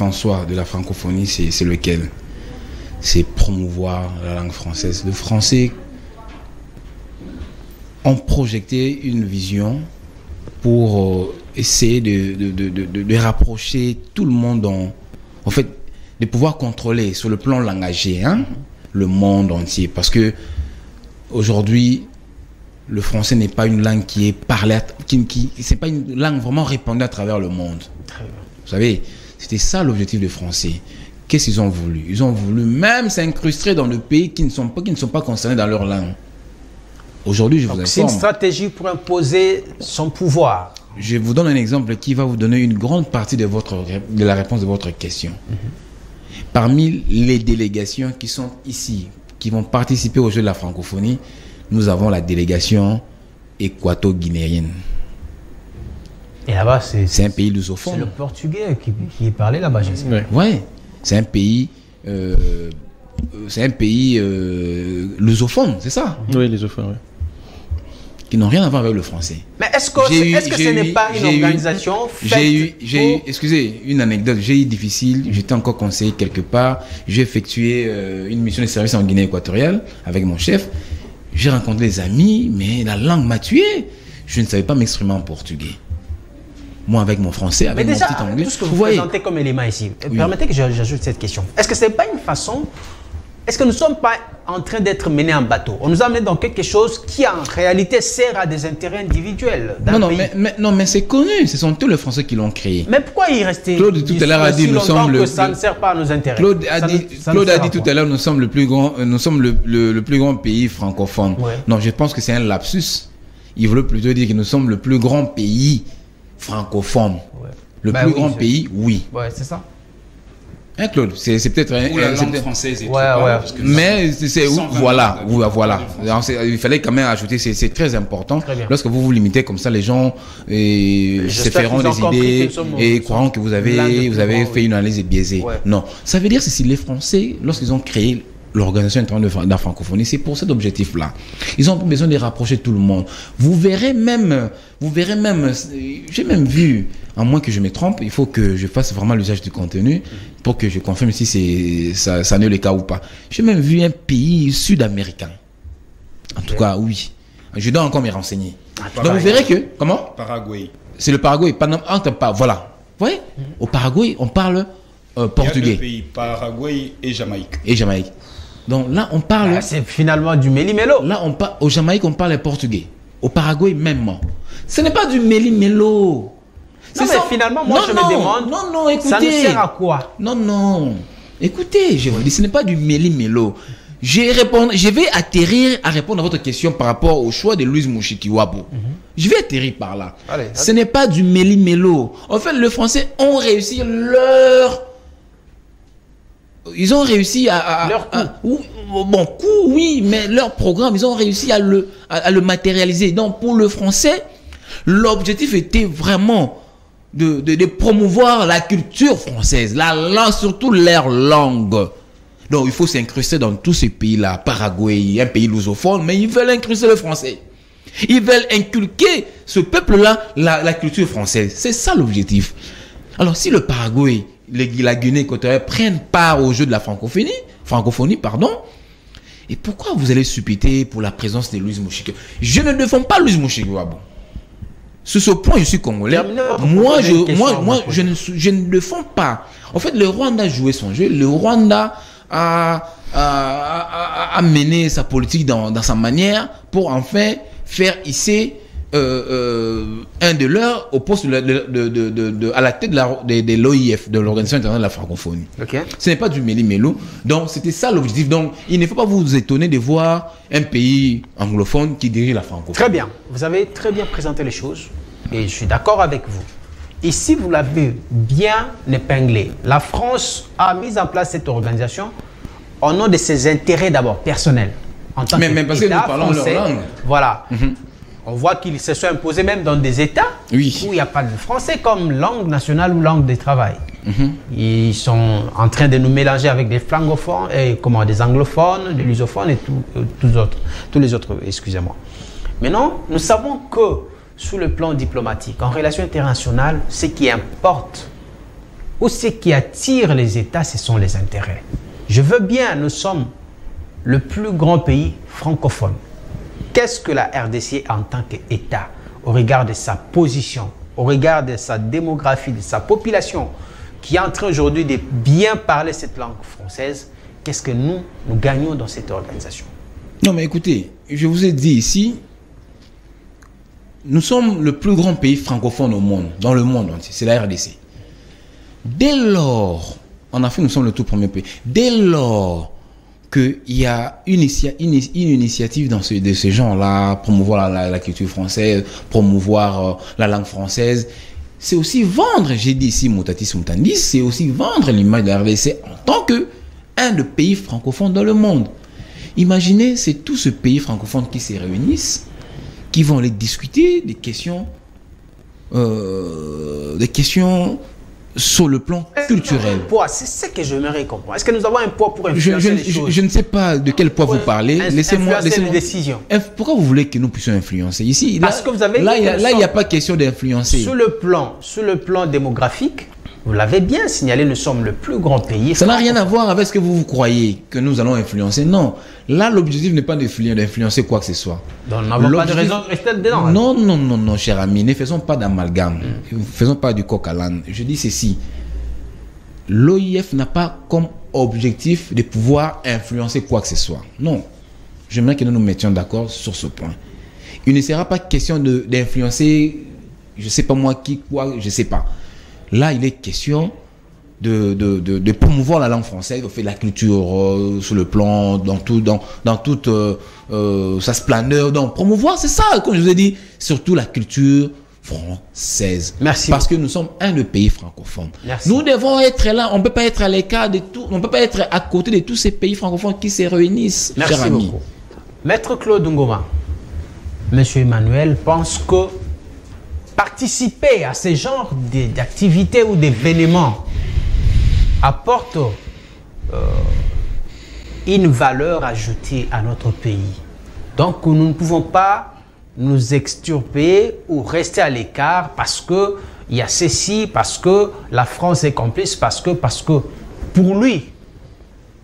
en soi de la francophonie, c'est lequel? C'est promouvoir la langue française. Les Français ont projeté une vision pour essayer de rapprocher tout le monde en fait, de pouvoir contrôler sur le plan langagier le monde entier. Parce que aujourd'hui, le français n'est pas une langue qui est parlée, c'est pas une langue vraiment répandue à travers le monde. Vous savez, c'était ça l'objectif des Français. Qu'est-ce qu'ils ont voulu? Ils ont voulu même s'incruster dans le pays qui ne sont pas concernés dans leur langue. Aujourd'hui, je vous informe. C'est une stratégie pour imposer son pouvoir. Je vous donne un exemple qui va vous donner une grande partie de la réponse de votre question. Parmi les délégations qui sont ici, qui vont participer au jeu de la francophonie, nous avons la délégation équato-guinéenne. Et là-bas, c'est un pays lusophone. C'est le portugais qui est parlé là-bas, je sais. Oui, c'est un pays... lusophone, c'est ça? Oui, lusophone, oui. Qui n'ont rien à voir avec le français. Mais est-ce que ce n'est pas une organisation faite excusez, une anecdote. J'ai eu difficile, j'étais encore conseiller quelque part. J'ai effectué une mission de service en Guinée équatoriale avec mon chef. J'ai rencontré des amis, mais la langue m'a tué. Je ne savais pas m'exprimer en portugais. Moi, avec mon français, avec mon petit anglais. Tout ce que vous présentez comme élément ici, permettez que j'ajoute cette question. Est-ce que ce n'est pas une façon... Est-ce que nous ne sommes pas en train d'être menés en bateau? On nous a amené dans quelque chose qui en réalité sert à des intérêts individuels. Non, mais c'est connu. Ce sont tous les Français qui l'ont créé. Mais pourquoi il restait Claude tout à l'heure a dit nous sommes que ça ne sert pas à nos intérêts. Claude a dit tout à l'heure nous sommes le plus grand pays francophone. Ouais. Non, je pense que c'est un lapsus. Il voulait plutôt dire que nous sommes le plus grand pays francophone. Ouais. Le plus grand pays, oui. Ouais, c'est ça. Hein, Claude, c'est peut-être la langue française. Mais c'est voilà. Il fallait quand même ajouter, c'est très important. Très lorsque vous vous limitez comme ça, les gens se feront des idées et croiront que vous avez fait une analyse biaisée. Ouais. Non, ça veut dire que si les Français, lorsqu'ils ont créé l'Organisation internationale de la francophonie, c'est pour cet objectif-là. Ils ont besoin de rapprocher tout le monde. Vous verrez même, j'ai même vu, à moins que je me trompe, il faut que je fasse vraiment l'usage du contenu pour que je confirme si ça n'est le cas ou pas. J'ai même vu un pays sud-américain. En tout cas, oui. Je dois encore me renseigner. Donc vous verrez que, comment? Paraguay. C'est le Paraguay. Voilà. Vous voyez, au Paraguay, on parle portugais. Il y a deux pays, Paraguay et Jamaïque. Donc là, on parle... c'est finalement du méli-mélo. Là, au Jamaïque, on parle portugais. Au Paraguay, même. Ce n'est pas du méli-mélo. Non, mais finalement, moi, je me demande... Non, écoutez... Ça nous sert à quoi? Non. Écoutez, je vous dis, ce n'est pas du méli-mélo. Je vais atterrir à répondre à votre question par rapport au choix de Louis Mushikiwabo. Je vais atterrir par là. Allez. Ce n'est pas du méli-mélo. En fait, les Français ont réussi ils ont réussi bon, coup, oui, mais leur programme, ils ont réussi à le matérialiser. Donc, pour le français, l'objectif était vraiment de promouvoir la culture française, la langue, surtout leur langue. Donc, il faut s'incruster dans tous ces pays-là. Paraguay, un pays lusophone, mais ils veulent incruster le français. Ils veulent inculquer ce peuple-là la culture française. C'est ça l'objectif. Alors, si le Paraguay, la Guinée équatoriale prennent part au jeu de la francophonie, et pourquoi vous allez suppléter pour la présence de Louise Mouchike? Je ne défends pas Louise Mouchike. Sur ce point, je suis congolais. Moi, je ne défends pas. En fait, le Rwanda a joué son jeu. Le Rwanda a mené sa politique dans sa manière pour enfin faire hisser un de leurs au poste à la tête de l'OIF, de l'Organisation internationale de la francophonie. Okay. Ce n'est pas du méli-mélou. Donc, c'était ça l'objectif. Donc, il ne faut pas vous étonner de voir un pays anglophone qui dirige la francophonie. Très bien. Vous avez très bien présenté les choses et je suis d'accord avec vous. Ici, vous l'avez bien épinglé. La France a mis en place cette organisation au nom de ses intérêts d'abord personnels. En tant mais parce que nous parlons français, leur langue. Voilà. On voit qu'ils se sont imposés même dans des États où il n'y a pas de français comme langue nationale ou langue de travail. Ils sont en train de nous mélanger avec des francophones, des anglophones, des lusophones et tous les autres, excusez-moi. Maintenant, nous savons que sur le plan diplomatique, en relations internationales, ce qui importe ou ce qui attire les États, ce sont les intérêts. Je veux bien, nous sommes le plus grand pays francophone. Qu'est-ce que la RDC en tant qu'État, au regard de sa position, au regard de sa démographie, de sa population, qui est en train aujourd'hui de bien parler cette langue française, qu'est-ce que nous gagnons dans cette organisation? Non, mais écoutez, je vous ai dit ici, nous sommes le plus grand pays francophone au monde, dans le monde entier, c'est la RDC. Dès lors, en Afrique, nous sommes le tout premier pays, dès lors qu'il y a une initiative de ce genre-là, promouvoir la culture française, promouvoir la langue française, c'est aussi vendre, j'ai dit ici mutatis mutandis, c'est aussi vendre l'image de la RDC en tant qu'un des pays francophones dans le monde. Imaginez, c'est tout ce pays francophone qui se réunissent, qui vont aller discuter des questions sur le plan culturel. C'est ce que j'aimerais comprendre. Est-ce que nous avons un poids pour influencer les choses? Je ne sais pas de quel poids vous parlez. Laissez-moi les décisions. Pourquoi vous voulez que nous puissions influencer ici? Parce que vous avez là, il n'y a pas question d'influencer. Sur le plan démographique, vous l'avez bien signalé, nous sommes le plus grand pays. Ça n'a rien à voir avec ce que vous croyez que nous allons influencer. Non. Là, l'objectif n'est pas d'influencer quoi que ce soit. Donc, nous n'avons pas de raison de rester dedans. Non, cher ami, ne faisons pas d'amalgame. Ne faisons pas du coq à l'âne. Je dis ceci. L'OIF n'a pas comme objectif de pouvoir influencer quoi que ce soit. Non. J'aimerais que nous nous mettions d'accord sur ce point. Il ne sera pas question d'influencer, je ne sais pas moi qui, quoi, je ne sais pas. Là, il est question de promouvoir la langue française, de la culture sur le plan, dans toute sa splendeur. Donc, promouvoir, c'est ça, comme je vous ai dit, surtout la culture française. Merci. Parce que nous sommes un des pays francophones. Merci. Nous devons être là, on ne peut pas être à l'écart de tout, on ne peut pas être à côté de tous ces pays francophones qui se réunissent. Merci beaucoup. Maître Claude Ngoma, Monsieur Emmanuel pense que participer à ce genre d'activités ou d'événements apporte une valeur ajoutée à notre pays. Donc nous ne pouvons pas nous extirper ou rester à l'écart parce que il y a ceci, parce que la France est complice, parce que pour lui,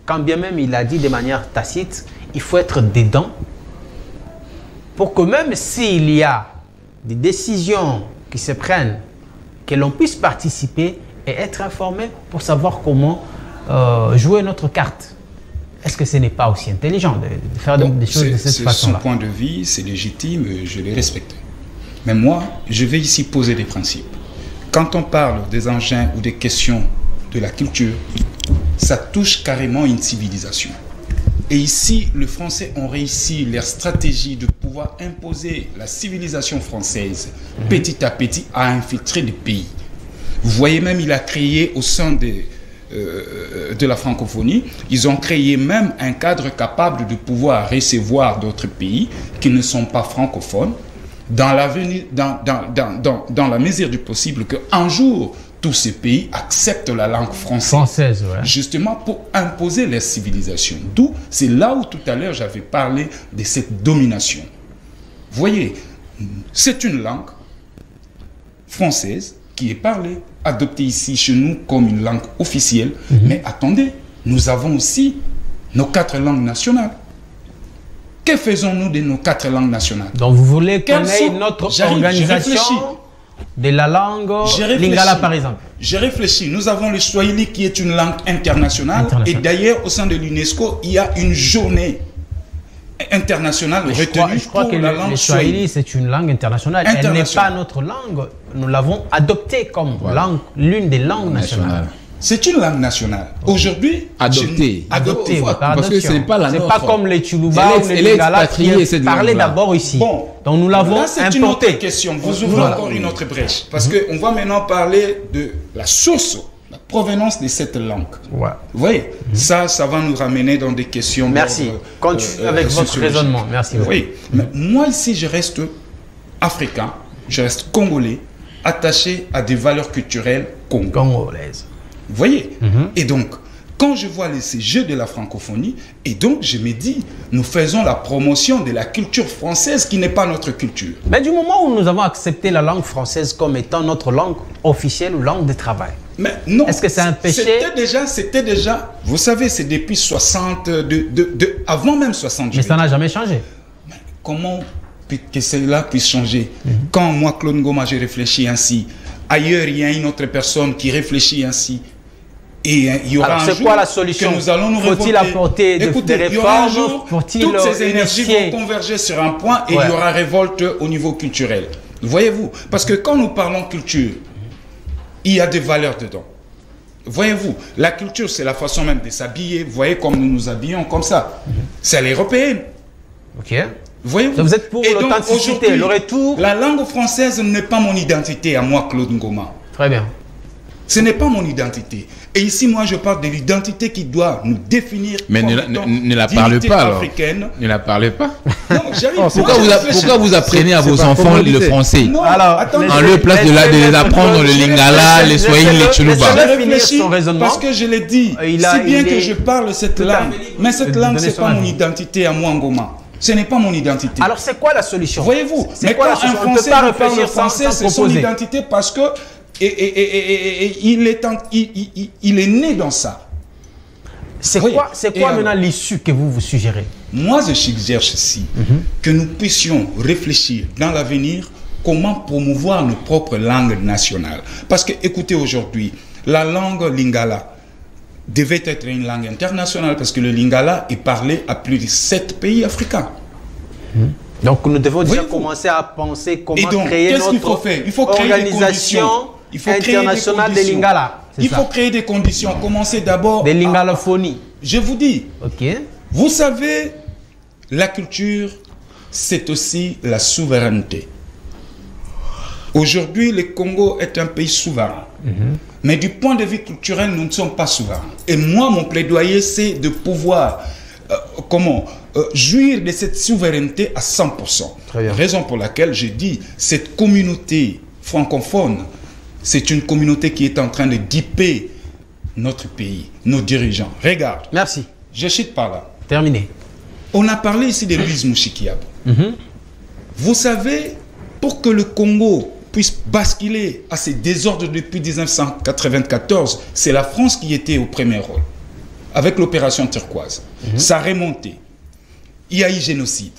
quand bien même il a dit de manière tacite, il faut être dedans pour que même s'il y a des décisions qui se prennent, que l'on puisse participer et être informé pour savoir comment jouer notre carte. Est-ce que ce n'est pas aussi intelligent de faire des choses de cette façon-là? Son point de vue, c'est légitime, je le respecte. Mais moi, je vais ici poser des principes. Quand on parle des engins ou des questions de la culture, ça touche carrément une civilisation. Et ici, les Français ont réussi leur stratégie de pouvoir imposer la civilisation française petit à petit à infiltrer les pays. Vous voyez même, il a créé au sein de la francophonie, ils ont créé même un cadre capable de pouvoir recevoir d'autres pays qui ne sont pas francophones, dans la mesure du possible qu'un jour, tous ces pays acceptent la langue française, ouais. Justement pour imposer leur civilisation. D'où, c'est là où tout à l'heure j'avais parlé de cette domination. Vous voyez, c'est une langue française qui est parlée, adoptée ici chez nous comme une langue officielle. Mais attendez, nous avons aussi nos 4 langues nationales. Que faisons-nous de nos 4 langues nationales? Donc vous voulez qu'on ait notre organisation de la langue lingala par exemple? J'ai réfléchi. Nous avons le Swahili qui est une langue internationale. Et d'ailleurs au sein de l'UNESCO, il y a une journée internationale retenue pour la langue Swahili. C'est une langue internationale. Elle n'est pas notre langue. Nous l'avons adoptée comme langue, l'une des langues nationales. C'est une langue nationale. Aujourd'hui, adoptée. Parce que ce n'est pas la nôtre. C'est pas comme les Tchoulouba ou les Lingala qui parlaient d'abord ici. Bon, donc nous l'avons importé. C'est une autre question. Vous ouvrez encore une autre brèche. Parce qu'on va maintenant parler de la source, la provenance de cette langue. Ouais. Vous voyez, ça va nous ramener dans des questions. Merci. Continuez avec votre raisonnement. Merci. Oui. Mais moi ici, je reste africain, je reste congolais, attaché à des valeurs culturelles congolaises. Vous voyez? Et donc, quand je vois ces jeux de la francophonie, et donc je me dis, nous faisons la promotion de la culture française qui n'est pas notre culture. Mais du moment où nous avons accepté la langue française comme étant notre langue officielle ou langue de travail, mais non, est-ce que c'est un péché? C'était déjà, vous savez, c'est depuis 60, avant même 60. Mais ça n'a jamais changé. Mais comment que cela puisse changer? Quand moi, Claude Ngoma, j'ai réfléchi ainsi, ailleurs, il y a une autre personne qui réfléchit ainsi. Et il y aura un jour quoi la solution? Que nous allons nous Faut-il apporter des réformes? Toutes ces énergies vont converger sur un point et il y aura révolte au niveau culturel. Voyez-vous? Parce que quand nous parlons culture, il y a des valeurs dedans. Voyez-vous? La culture, c'est la façon même de s'habiller. Vous voyez comme nous nous habillons comme ça. C'est l'européenne. Ok. Voyez-vous? Donc vous êtes pour l'authenticité, le retour? La langue française n'est pas mon identité à moi, Claude Ngoma. Très bien. Ce n'est pas mon identité. Et ici, moi, je parle de l'identité qui doit nous définir. Mais ne la parle pas, alors. Africaine. Ne la parle pas. Non, j'arrive. Pourquoi vous apprenez à vos enfants le français? Non, alors, en lieu place de les apprendre le lingala, les swahili, les tchoulouba. Je réfléchis parce que je l'ai dit. Si bien que je parle cette langue. Mais cette langue, ce n'est pas mon identité à moi, Ngoma. Ce n'est pas mon identité. Alors, c'est quoi la solution? Voyez-vous? Mais quand un Français parle le français, c'est son identité parce que il est né dans ça. C'est quoi maintenant l'issue que vous suggérez? Moi, je suggère ceci, que nous puissions réfléchir dans l'avenir comment promouvoir nos propres langues nationales. Parce que, écoutez, aujourd'hui, la langue lingala devait être une langue internationale parce que le lingala est parlé à plus de 7 pays africains. Donc, nous devons déjà commencer à penser comment créer notre organisation internationale des lingala. Il faut créer des conditions. Commencer d'abord... Des lingalaphonies. Je vous dis. Ok. Vous savez, la culture, c'est aussi la souveraineté. Aujourd'hui, le Congo est un pays souverain. Mais du point de vue culturel, nous ne sommes pas souverains. Et moi, mon plaidoyer, c'est de pouvoir jouir de cette souveraineté à 100%. Raison pour laquelle je dis, cette communauté francophone, c'est une communauté qui est en train de dipper notre pays, nos dirigeants. Regarde. Merci. Je chute par là. Terminé. On a parlé ici de Louise Mushikiwabo. Vous savez, pour que le Congo puisse basculer à ses désordres depuis 1994, c'est la France qui était au premier rôle, avec l'opération turquoise. Ça a remonté. Il y a eu génocide.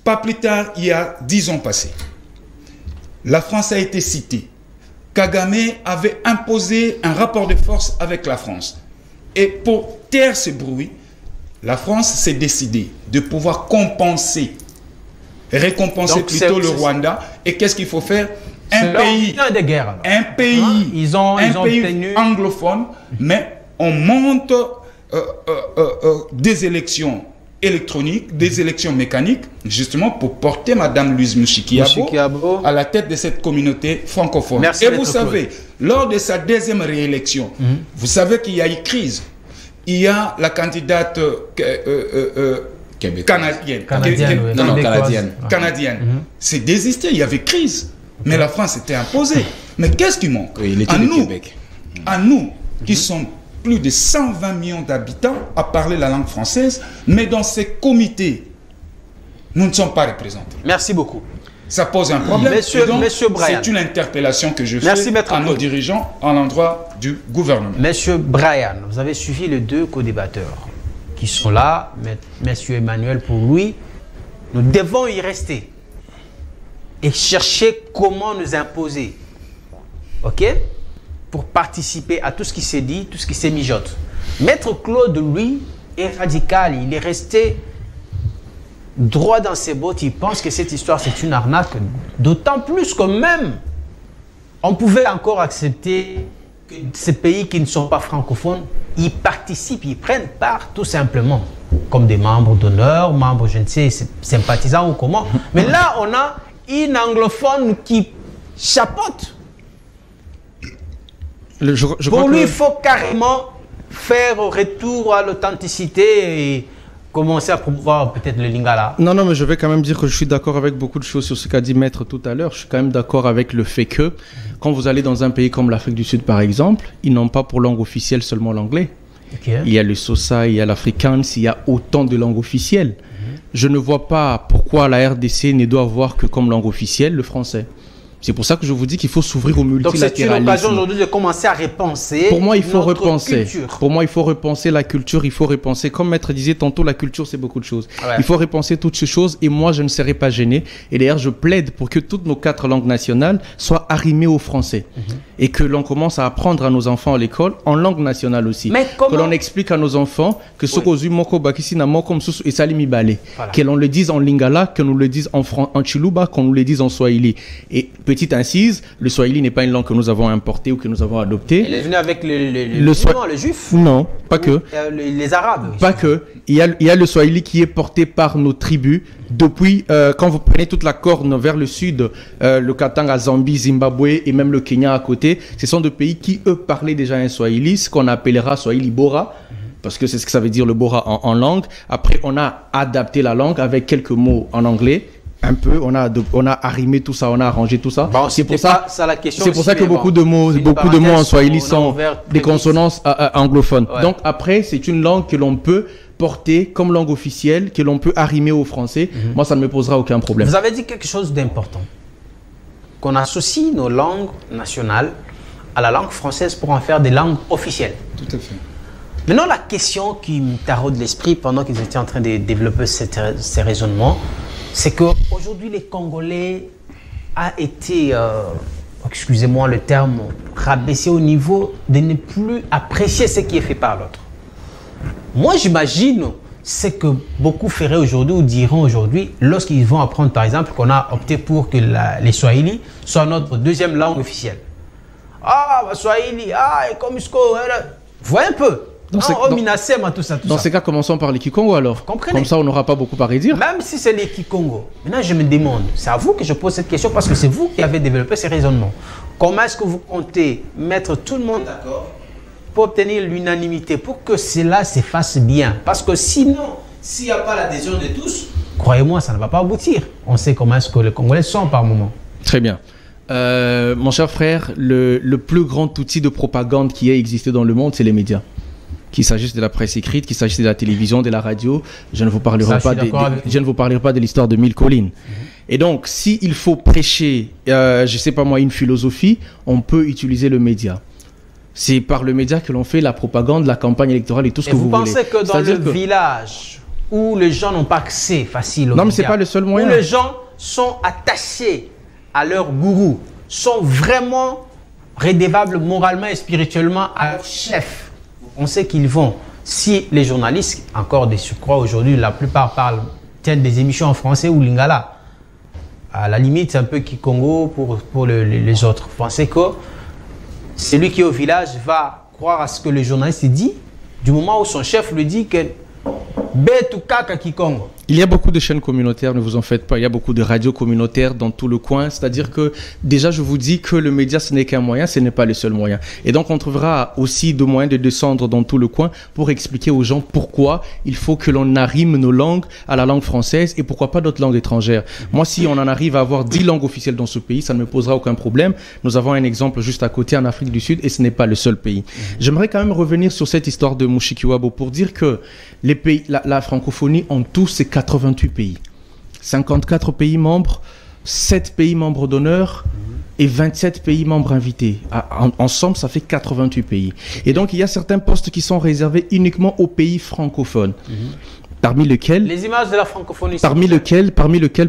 Pas plus tard, il y a 10 ans passés. La France a été citée. Kagame avait imposé un rapport de force avec la France. Et pour taire ce bruit, la France s'est décidée de pouvoir récompenser plutôt le Rwanda. Et qu'est-ce qu'il faut faire? Un pays anglophone, mais on monte des élections électroniques, des élections mécaniques, justement pour porter Madame Louise Mushikiabo à la tête de cette communauté francophone. Merci, et vous savez, lors de sa deuxième réélection, vous savez qu'il y a eu crise. Il y a la candidate canadienne. C'est désisté, il y avait crise. Mais la France était imposée. Mais qu'est-ce qui manque? Il était du Québec. À nous, qui sommes plus de 120 millions d'habitants à parler la langue française, mais dans ces comités, nous ne sommes pas représentés. Merci beaucoup. Ça pose un problème. Monsieur Brian. C'est une interpellation que je fais à nos dirigeants à l'endroit du gouvernement. Monsieur Brian, vous avez suivi les deux co-débatteurs qui sont là. Monsieur Emmanuel, pour lui, nous devons y rester et chercher comment nous imposer. OK? Pour participer à tout ce qui s'est dit, tout ce qui s'est mijote. Maître Claude, lui, est radical. Il est resté droit dans ses bottes. Il pense que cette histoire, c'est une arnaque. D'autant plus que même, on pouvait encore accepter que ces pays qui ne sont pas francophones, ils participent, ils prennent part tout simplement. Comme des membres d'honneur, membres, je ne sais, sympathisants ou comment. Mais là, on a une anglophone qui chapeaute. Pour lui, il faut carrément faire retour à l'authenticité et commencer à promouvoir peut-être le lingala. Non, mais je vais quand même dire que je suis d'accord avec beaucoup de choses sur ce qu'a dit Maître tout à l'heure. Je suis quand même d'accord avec le fait que quand vous allez dans un pays comme l'Afrique du Sud, par exemple, ils n'ont pas pour langue officielle seulement l'anglais. Okay. Il y a le Xhosa, il y a l'Afrikaans, il y a autant de langues officielles. Je ne vois pas pourquoi la RDC ne doit avoir que comme langue officielle le français. C'est pour ça que je vous dis qu'il faut s'ouvrir au multilatéralisme. Donc c'est une occasion aujourd'hui de commencer à repenser. Pour moi, il faut repenser. Culture. Pour moi, il faut repenser la culture. Il faut repenser, comme Maître disait tantôt, la culture c'est beaucoup de choses. Ouais. Il faut repenser toutes ces choses. Et moi, je ne serai pas gêné. Et d'ailleurs, je plaide pour que toutes nos 4 langues nationales soient arrimées au français et que l'on commence à apprendre à nos enfants à l'école en langue nationale aussi. Mais comment... Que l'on explique à nos enfants que Sokozu Moko Bakisina Mokom Susu et Salimi Balé. Que l'on le dise en lingala, que nous le dise en chiluba, qu'on nous le dise en swahili. Et petite incise. Le swahili n'est pas une langue que nous avons importée ou que nous avons adoptée. Elle est venue avec les juifs. Non, pas que. Les arabes. Pas que. Il y a le swahili qui est porté par nos tribus depuis, quand vous prenez toute la corne vers le sud, le Katanga, Zambie, Zimbabwe et même le Kenya à côté, ce sont des pays qui, eux, parlaient déjà un swahili, ce qu'on appellera swahili bora. Parce que c'est ce que ça veut dire le bora en langue. Après, on a adapté la langue avec quelques mots en anglais. Un peu, on a arrimé tout ça, on a arrangé tout ça. Bon, c'est pour ça la question. C'est pour ça que beaucoup de mots en swahili sont des consonances anglophones. Ouais. Donc après, c'est une langue que l'on peut porter comme langue officielle, que l'on peut arrimer au français. Moi, ça ne me posera aucun problème. Vous avez dit quelque chose d'important, qu'on associe nos langues nationales à la langue française pour en faire des langues officielles. Tout à fait. Maintenant, la question qui me taraude l'esprit pendant qu'ils étaient en train de développer ces raisonnements, c'est qu'aujourd'hui, les Congolais a été, excusez-moi le terme, rabaissé au niveau de ne plus apprécier ce qui est fait par l'autre. Moi, j'imagine ce que beaucoup feraient aujourd'hui ou diront aujourd'hui lorsqu'ils vont apprendre, par exemple, qu'on a opté pour que les Swahili soient notre deuxième langue officielle. Ah, Swahili, et comme ce voyez un peu. Dans ces cas, commençons par les Kikongo alors. Comprenez. Comme ça, on n'aura pas beaucoup à redire. Même si c'est les Kikongo. Maintenant, je me demande, c'est à vous que je pose cette question parce que c'est vous qui avez développé ces raisonnements. Comment est-ce que vous comptez mettre tout le monde d'accord pour obtenir l'unanimité, pour que cela se fasse bien? Parce que sinon, s'il n'y a pas l'adhésion de tous, croyez-moi, ça ne va pas aboutir. On sait comment est-ce que les Congolais sont par moment. Très bien. Mon cher frère, le plus grand outil de propagande qui ait existé dans le monde, c'est les médias. Qu'il s'agisse de la presse écrite, qu'il s'agisse de la télévision, de la radio, je ne vous parlerai pas de l'histoire de Mille Collines. Et donc, s'il faut prêcher, je ne sais pas moi, une philosophie, on peut utiliser le média. C'est par le média que l'on fait la propagande, la campagne électorale et tout ce que vous voulez. Vous pensez que dans le village où les gens n'ont pas accès facile aux médias, mais ce n'est pas le seul moyen. Où les gens sont attachés à leur gourou, sont vraiment redevables moralement et spirituellement à leur chef. On sait qu'ils vont, si les journalistes, encore des surcroît aujourd'hui, la plupart tiennent des émissions en français ou lingala. À la limite, c'est un peu Kikongo pour les autres. Vous pensez que celui qui est au village va croire à ce que le journaliste dit du moment où son chef lui dit que Betu Kaka Kikongo. Il y a beaucoup de chaînes communautaires, ne vous en faites pas. Il y a beaucoup de radios communautaires dans tout le coin. C'est-à-dire que déjà, je vous dis que le média, ce n'est qu'un moyen, ce n'est pas le seul moyen. Et donc, on trouvera aussi deux moyens de descendre dans tout le coin pour expliquer aux gens pourquoi il faut que l'on arrime nos langues à la langue française et pourquoi pas d'autres langues étrangères. Moi, si on en arrive à avoir 10 langues officielles dans ce pays, ça ne me posera aucun problème. Nous avons un exemple juste à côté en Afrique du Sud et ce n'est pas le seul pays. J'aimerais quand même revenir sur cette histoire de Mushikiwabo pour dire que les pays, la francophonie en tout, c'est 88 pays. 54 pays membres, 7 pays membres d'honneur et 27 pays membres invités. Ensemble, ça fait 88 pays. Et donc, il y a certains postes qui sont réservés uniquement aux pays francophones. Parmi lesquels... Les images de la francophonie. Parmi lequel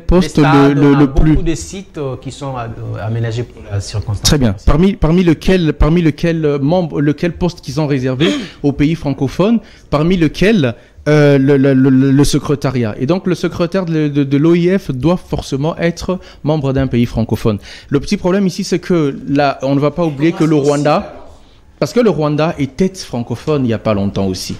poste le plus... beaucoup de sites qui sont aménagés pour la circonstance. Très bien. Parmi lequel poste qu'ils ont réservé aux pays francophones, parmi lequel le secrétariat. Et donc, le secrétaire de l'OIF doit forcément être membre d'un pays francophone. Le petit problème ici, c'est que là, on ne va pas oublier que le Rwanda, parce que le Rwanda était francophone il n'y a pas longtemps aussi.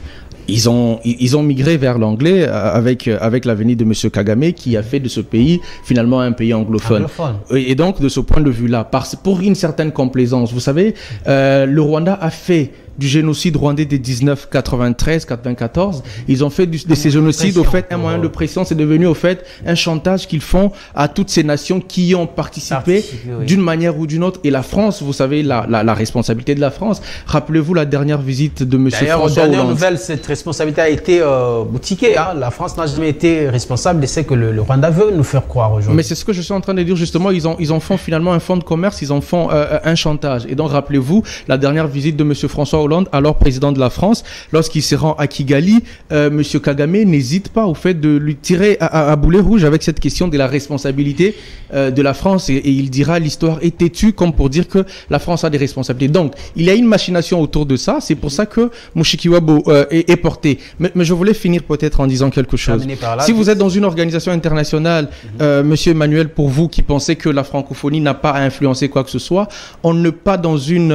Ils ont migré vers l'anglais avec la venue de M. Kagame qui a fait de ce pays finalement un pays anglophone. Et donc de ce point de vue-là, pour une certaine complaisance, vous savez, le Rwanda a fait du génocide rwandais de 1993-94. Ils ont fait de ces génocides, au fait, un moyen de pression. C'est devenu, au fait, un chantage qu'ils font à toutes ces nations qui y ont participé d'une manière ou d'une autre. Et la France, vous savez, la responsabilité de la France. Rappelez-vous la dernière visite de M. François Hollande. Dernière nouvelle, cette responsabilité a été boutiquée. Hein. La France n'a jamais été responsable de ce que le Rwanda veut nous faire croire aujourd'hui. Mais c'est ce que je suis en train de dire, justement. Ils en font finalement un fonds de commerce, ils en font un chantage. Et donc, rappelez-vous, la dernière visite de M. François Hollande, alors président de la France, lorsqu'il se rend à Kigali, M. Kagame n'hésite pas au fait de lui tirer à boulet rouge avec cette question de la responsabilité de la France et il dira l'histoire est têtue comme pour dire que la France a des responsabilités. Donc, il y a une machination autour de ça, c'est pour ça que Mushikiwabo est porté. Mais je voulais finir peut-être en disant quelque chose. Si vous êtes dans une organisation internationale, Monsieur Emmanuel, pour vous qui pensez que la francophonie n'a pas à influencer quoi que ce soit, on n'est pas dans une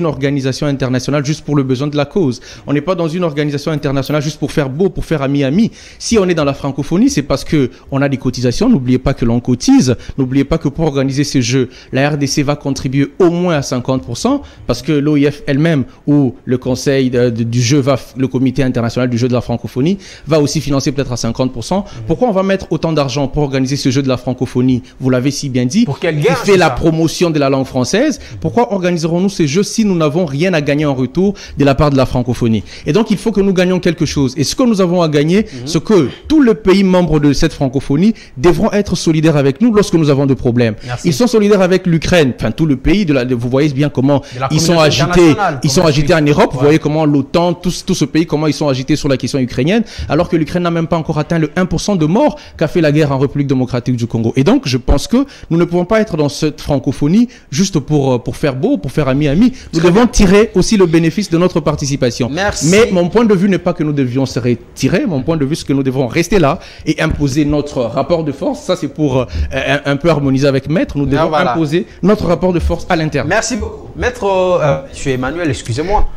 organisation internationale juste pour le besoin de la cause. On n'est pas dans une organisation internationale juste pour faire beau, pour faire ami-ami. Si on est dans la francophonie, c'est parce que on a des cotisations. N'oubliez pas que l'on cotise. N'oubliez pas que pour organiser ces jeux, la RDC va contribuer au moins à 50% parce que l'OIF elle-même ou le conseil du jeu, le comité international du jeu de la francophonie va aussi financer peut-être à 50%. Pourquoi on va mettre autant d'argent pour organiser ce jeu de la francophonie? Vous l'avez si bien dit. Pour quelle guerre, qui fait la promotion de la langue française. Pourquoi organiserons-nous ces jeux si nous n'avons rien à gagner en retour de la part de la francophonie? Et donc, il faut que nous gagnions quelque chose. Et ce que nous avons à gagner, c'est que tous les pays membres de cette francophonie devront être solidaires avec nous lorsque nous avons des problèmes. Merci. Ils sont solidaires avec l'Ukraine, enfin tout le pays, vous voyez bien comment ils sont agités. Ils sont agités en Europe, vous voyez comment l'OTAN, tout ce pays, comment ils sont agités sur la question ukrainienne, alors que l'Ukraine n'a même pas encore atteint le 1% de morts qu'a fait la guerre en République démocratique du Congo. Et donc, je pense que nous ne pouvons pas être dans cette francophonie juste pour faire beau, pour faire ami-ami. Nous devons tirer aussi le bénéfice de notre participation. Merci. Mais mon point de vue n'est pas que nous devions se retirer. Mon point de vue, c'est que nous devrons rester là et imposer notre rapport de force. Ça, c'est pour un peu harmoniser avec Maître. Nous devons imposer notre rapport de force à l'interne. Merci beaucoup. Maître, je suis Emmanuel, excusez-moi.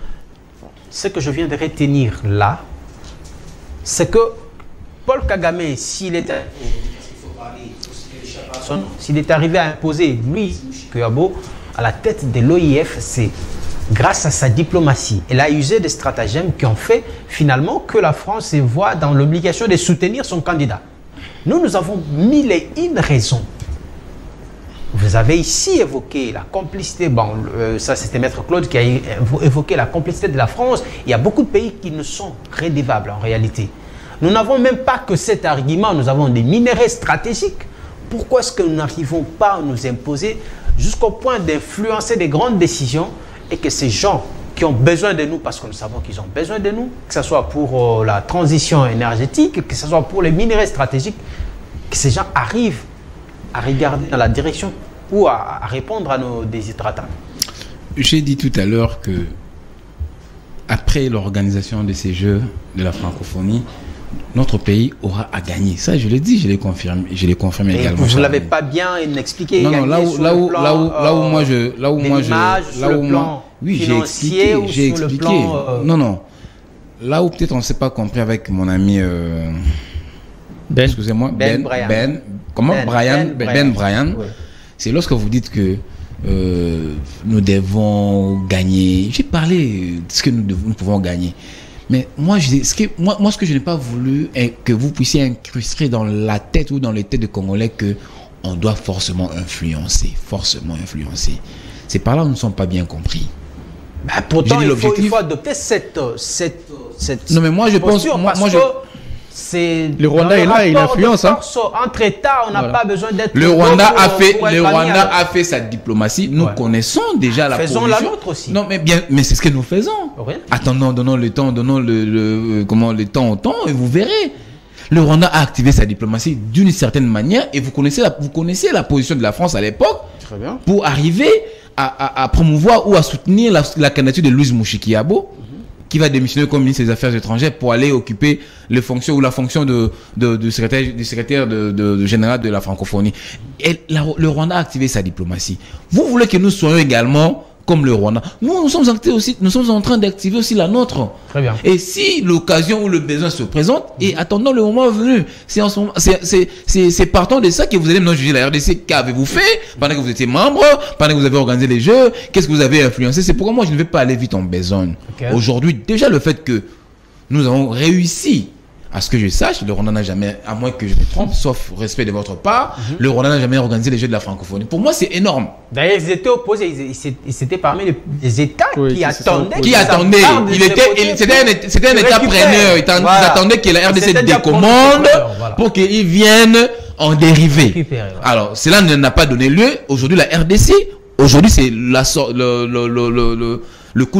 Ce que je viens de retenir là, c'est que Paul Kagame, s'il était arrivé à imposer lui, Mushikiwabo, à la tête de l'OIF, c'est grâce à sa diplomatie. Elle a usé des stratagèmes qui ont fait finalement que la France se voit dans l'obligation de soutenir son candidat. Nous avons mille et une raisons. Vous avez ici évoqué la complicité, ça c'était Maître Claude qui a évoqué la complicité de la France. Il y a beaucoup de pays qui ne sont rédevables en réalité. Nous n'avons même pas que cet argument, nous avons des minerais stratégiques. Pourquoi est-ce que nous n'arrivons pas à nous imposer jusqu'au point d'influencer des grandes décisions et que ces gens qui ont besoin de nous, parce que nous savons qu'ils ont besoin de nous, que ce soit pour la transition énergétique, que ce soit pour les minerais stratégiques, que ces gens arrivent à regarder dans la direction ou à répondre à nos désirata. J'ai dit tout à l'heure que après l'organisation de ces Jeux de la francophonie, notre pays aura à gagner. Ça, je l'ai dit, je l'ai confirmé également. Vous ne l'avez pas bien expliqué. Non, là où moi j'ai expliqué. Non, là où peut-être on ne s'est pas compris avec mon ami... excusez-moi, Ben Brian. Brian. Oui. C'est lorsque vous dites que nous devons gagner. J'ai parlé de ce que nous pouvons gagner. Mais moi, ce que je n'ai pas voulu est que vous puissiez incruster dans la tête ou dans les têtes des Congolais que on doit forcément influencer. C'est par là où nous ne sommes pas bien compris. Bah, pourtant, il faut adopter cette non, mais moi, je pense... C'est le Rwanda est là, il influence. Hein. Entre États, on n'a pas besoin d'être... Le Rwanda a fait sa diplomatie. Nous connaissons déjà la position. Faisons la nôtre aussi. Non, mais c'est ce que nous faisons. Oui. Attendons, donnons le temps le temps au temps et vous verrez. Le Rwanda a activé sa diplomatie d'une certaine manière et vous connaissez la position de la France à l'époque pour arriver à promouvoir ou à soutenir la candidature de Louise Mushikiwabo, qui va démissionner comme ministre des Affaires étrangères pour aller occuper les fonctions ou la fonction de secrétaire général de la francophonie. Et le Rwanda a activé sa diplomatie. Vous voulez que nous soyons également comme le Rwanda. Nous sommes en train d'activer aussi la nôtre. Très bien. Et si l'occasion ou le besoin se présente, et attendons le moment venu, c'est partant de ça que vous allez maintenant juger la RDC. Qu'avez-vous fait pendant que vous étiez membre, pendant que vous avez organisé les jeux, qu'est-ce que vous avez influencé? C'est pourquoi moi je ne vais pas aller vite en besogne. Okay. Aujourd'hui, déjà le fait que nous avons réussi, à ce que je sache, le Rwanda n'a jamais, à moins que je me trompe, sauf respect de votre part, le Rwanda n'a jamais organisé les Jeux de la francophonie. Pour moi, c'est énorme. D'ailleurs, ils étaient opposés. Ils étaient parmi les États qui attendaient. C'était un État preneur. Ils attendaient que la RDC décommande pour qu'ils viennent en dériver. Alors, cela n'a pas donné lieu. Aujourd'hui, la RDC, c'est le coup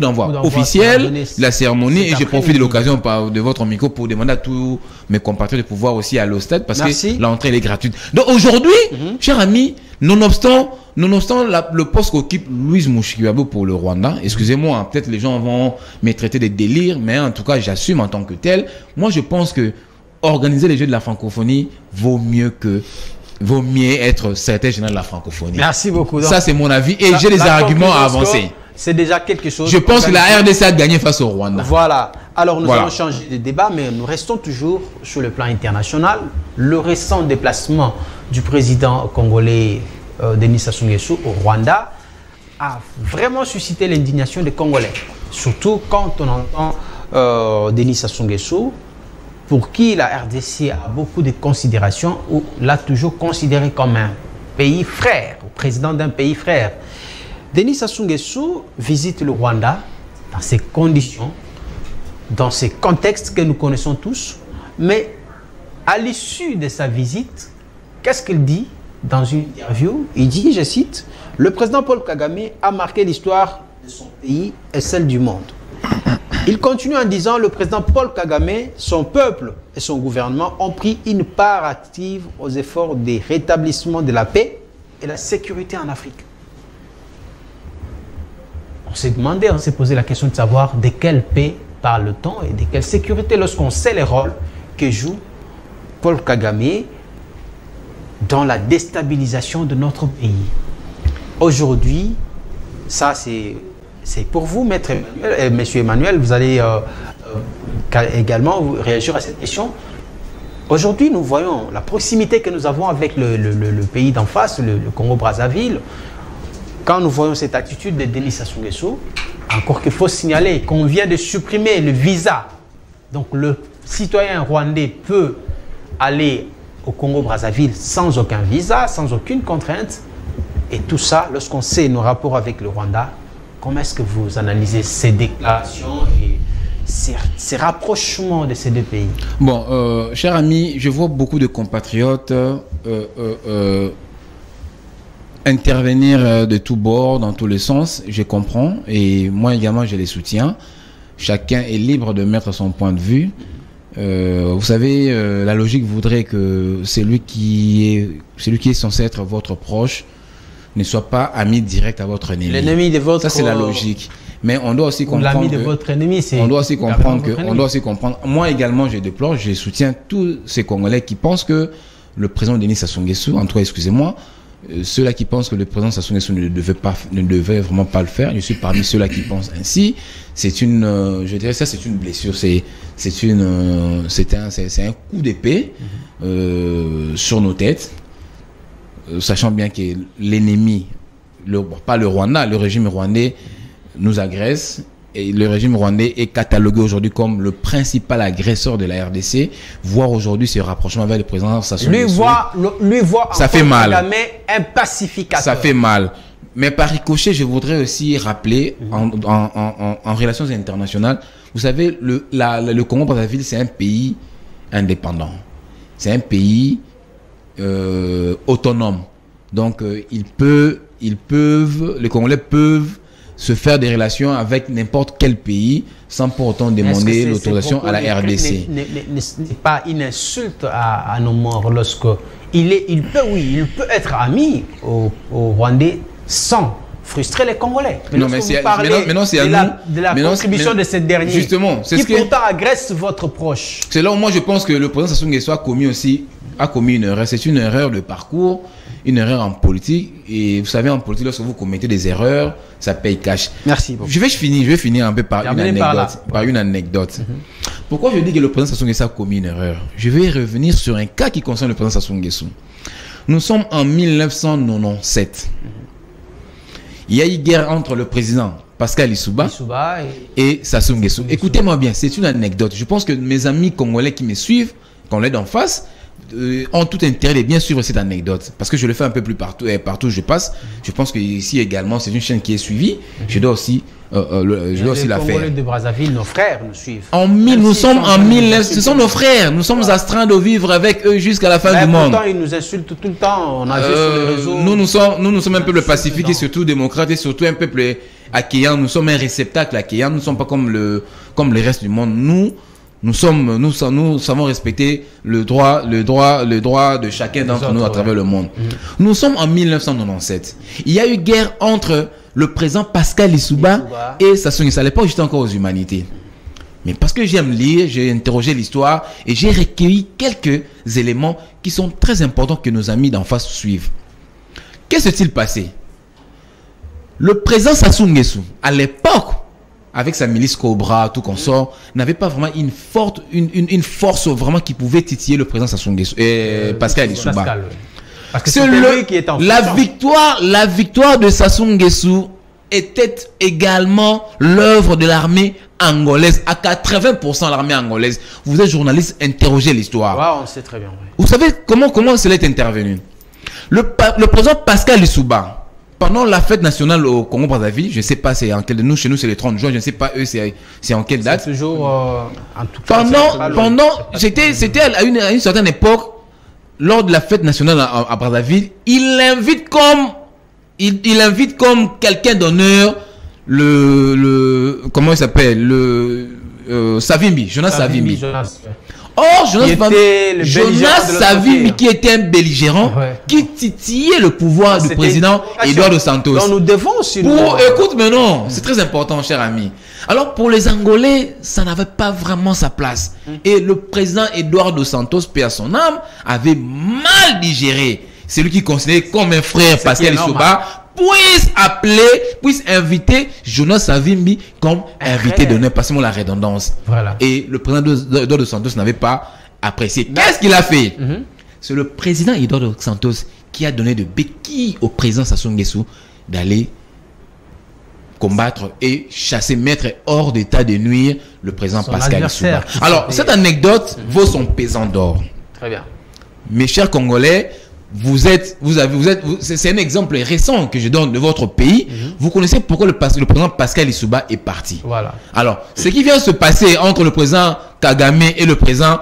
d'envoi officiel de la cérémonie. Et je profite de l'occasion de votre micro pour demander à tous mes compatriotes de pouvoir aussi aller au stade parce que l'entrée elle est gratuite. Donc aujourd'hui, chers amis, nonobstant le poste qu'occupe Louise Mushikiwabo pour le Rwanda, excusez-moi, peut-être les gens vont me traiter de délire, mais en tout cas, j'assume en tant que tel. Moi, je pense que organiser les Jeux de la francophonie vaut mieux être secrétaire général de la francophonie. Merci beaucoup. Donc, ça, c'est mon avis et j'ai des arguments à avancer. C'est déjà quelque chose. Je pense que la RDC a gagné face au Rwanda. Voilà. Alors, nous allons changer de débat, mais nous restons toujours sur le plan international. Le récent déplacement du président congolais Denis Sassou Nguesso au Rwanda a vraiment suscité l'indignation des Congolais. Surtout quand on entend Denis Sassou Nguesso, pour qui la RDC a beaucoup de considération ou l'a toujours considéré comme un pays frère, président d'un pays frère. Denis Sassou Nguesso visite le Rwanda dans ces conditions, dans ces contextes que nous connaissons tous, mais à l'issue de sa visite, qu'est-ce qu'il dit dans une interview? Il dit, je cite, « Le président Paul Kagame a marqué l'histoire de son pays et celle du monde. » Il continue en disant, le président Paul Kagame, son peuple et son gouvernement ont pris une part active aux efforts de rétablissement de la paix et la sécurité en Afrique. On s'est demandé, on s'est posé la question de savoir de quelle paix parle-t-on et de quelle sécurité lorsqu'on sait les rôles que joue Paul Kagame dans la déstabilisation de notre pays. Aujourd'hui, ça c'est pour vous, Maître Emmanuel, Monsieur Emmanuel, vous allez également réagir à cette question. Aujourd'hui, nous voyons la proximité que nous avons avec le pays d'en face, le Congo-Brazzaville. Quand nous voyons cette attitude de Denis Sassou Nguesso, encore qu'il faut signaler qu'on vient de supprimer le visa. Donc le citoyen rwandais peut aller au Congo-Brazzaville sans aucun visa, sans aucune contrainte. Et tout ça, lorsqu'on sait nos rapports avec le Rwanda, comment est-ce que vous analysez ces déclarations et ces rapprochements de ces deux pays? Bon, cher ami, je vois beaucoup de compatriotes intervenir de tous bords, dans tous les sens, je comprends, et moi également je les soutiens. Chacun est libre de mettre son point de vue. Vous savez, la logique voudrait que celui qui est censé être votre proche ne soit pas ami direct à votre ennemi. L'ennemi de votre... Ça c'est la logique. Mais on doit aussi comprendre l'ami de votre ennemi, c'est... On doit aussi comprendre moi également je déplore, je soutiens tous ces Congolais qui pensent que le président Denis Sassou Nguesso, en tout cas excusez-moi, ceux-là qui pensent que le président Sassou Nguesso ne devait vraiment pas le faire, je suis parmi ceux-là qui pensent ainsi. C'est une, je dirais ça, c'est une blessure, c'est un coup d'épée sur nos têtes, sachant bien que l'ennemi, pas le Rwanda, le régime rwandais nous agresse. Et le régime rwandais est catalogué aujourd'hui comme le principal agresseur de la RDC, voire aujourd'hui ce rapprochement avec le président Sassou Nguesso. Lui voit ça fait mal. Un pacificateur. Ça fait mal. Mais par ricochet, je voudrais aussi rappeler en relations internationales, vous savez, le Congo-Brazzaville, c'est un pays indépendant. C'est un pays autonome. Donc, les Congolais peuvent se faire des relations avec n'importe quel pays sans pour autant demander l'autorisation à la RDC. n'est pas une insulte à nos morts lorsque il peut être ami au Rwandais sans frustrer les Congolais. Mais non, mais c'est de la contribution de cette dernière justement, qui pourtant agresse votre proche. C'est là où moi je pense que le président Sassou Nguesso a commis une erreur. C'est une erreur de parcours, une erreur en politique. Et vous savez, en politique, lorsque vous commettez des erreurs, ça paye cash. Merci beaucoup. Je vais finir un peu par une anecdote. Pourquoi je dis que le président Sassou Nguesso a commis une erreur? Je vais revenir sur un cas qui concerne le président Sassou Nguesso. Nous sommes en 1997. Il y a eu guerre entre le président Pascal Lissouba et Sassou Nguesso. Écoutez-moi bien, c'est une anecdote. Je pense que mes amis congolais qui me suivent, qu'on est d'en face, ont tout intérêt de bien suivre cette anecdote. Parce que je le fais un peu plus partout où je passe. Je pense que ici également, c'est une chaîne qui est suivie. Je dois aussi, la faire. Les Congolais de Brazzaville, nos frères nous suivent. Nous sommes en 1900. Ce sont nos frères. Nous sommes astreints de vivre avec eux jusqu'à la fin du monde. Pourtant, ils nous insultent tout le temps. On a vu sur les réseaux. Nous sommes un peuple pacifique et surtout démocrate et surtout un peuple accueillant. Nous sommes un réceptacle accueillant. Nous ne sommes pas comme le reste du monde. Nous savons respecter le droit de chacun d'entre nous à travers le monde. Nous sommes en 1997. Il y a eu guerre entre le président Pascal Lissouba et Sassou Nguesso. À l'époque, j'étais encore aux humanités. Mais parce que j'aime lire, j'ai interrogé l'histoire et j'ai recueilli quelques éléments qui sont très importants que nos amis d'en face suivent. Qu'est-ce qui s'est passé? Le président Sassou Nguesso, à l'époque, avec sa milice Cobra, tout consort, n'avait pas vraiment une force vraiment qui pouvait titiller le président Sassou Nguesso et Pascal Lissouba. Parce que c'est lui qui est en la victoire de Sassou Nguesso était également l'œuvre de l'armée angolaise. À 80% l'armée angolaise. Vous êtes journaliste, interrogez l'histoire. Wow, on sait très bien. Oui. Vous savez comment cela est intervenu? Le président Pascal Lissouba, pendant la fête nationale au Congo-Brazzaville, je ne sais pas c'est en quelle de nous, chez nous c'est le 30 juin, je ne sais pas eux c'est en quelle date. C'est toujours en tout cas. C'était à une certaine époque, lors de la fête nationale à Brazzaville, il invite comme quelqu'un d'honneur comment il s'appelle, Savimbi, Jonas Savimbi. Or, Jonas Savimbi, qui était un belligérant, qui titillait le pouvoir du président Eduardo Santos. Donc nous devons aussi... Écoute maintenant, c'est très important, cher ami. Alors, pour les Angolais, ça n'avait pas vraiment sa place. Et le président Eduardo Santos, paix à son âme, avait mal digéré. C'est lui qui considérait comme un frère Pascal Lissouba, puisse inviter Jonas Savimbi comme invité d'honneur. Passez-moi la redondance. Voilà. Et le président Eduardo Santos n'avait pas apprécié. Qu'est-ce qu'il a fait? C'est le président Eduardo Santos qui a donné de béquilles au président Sassou Nguesso d'aller combattre et chasser, mettre hors d'état de nuire le président Pascal Lissouba. Alors, cette anecdote vaut son pesant d'or. Très bien. Mes chers Congolais, c'est un exemple récent que je donne de votre pays. Vous connaissez pourquoi le président Pascal Lissouba est parti. Voilà. Alors, ce qui vient de se passer entre le président Kagame et le président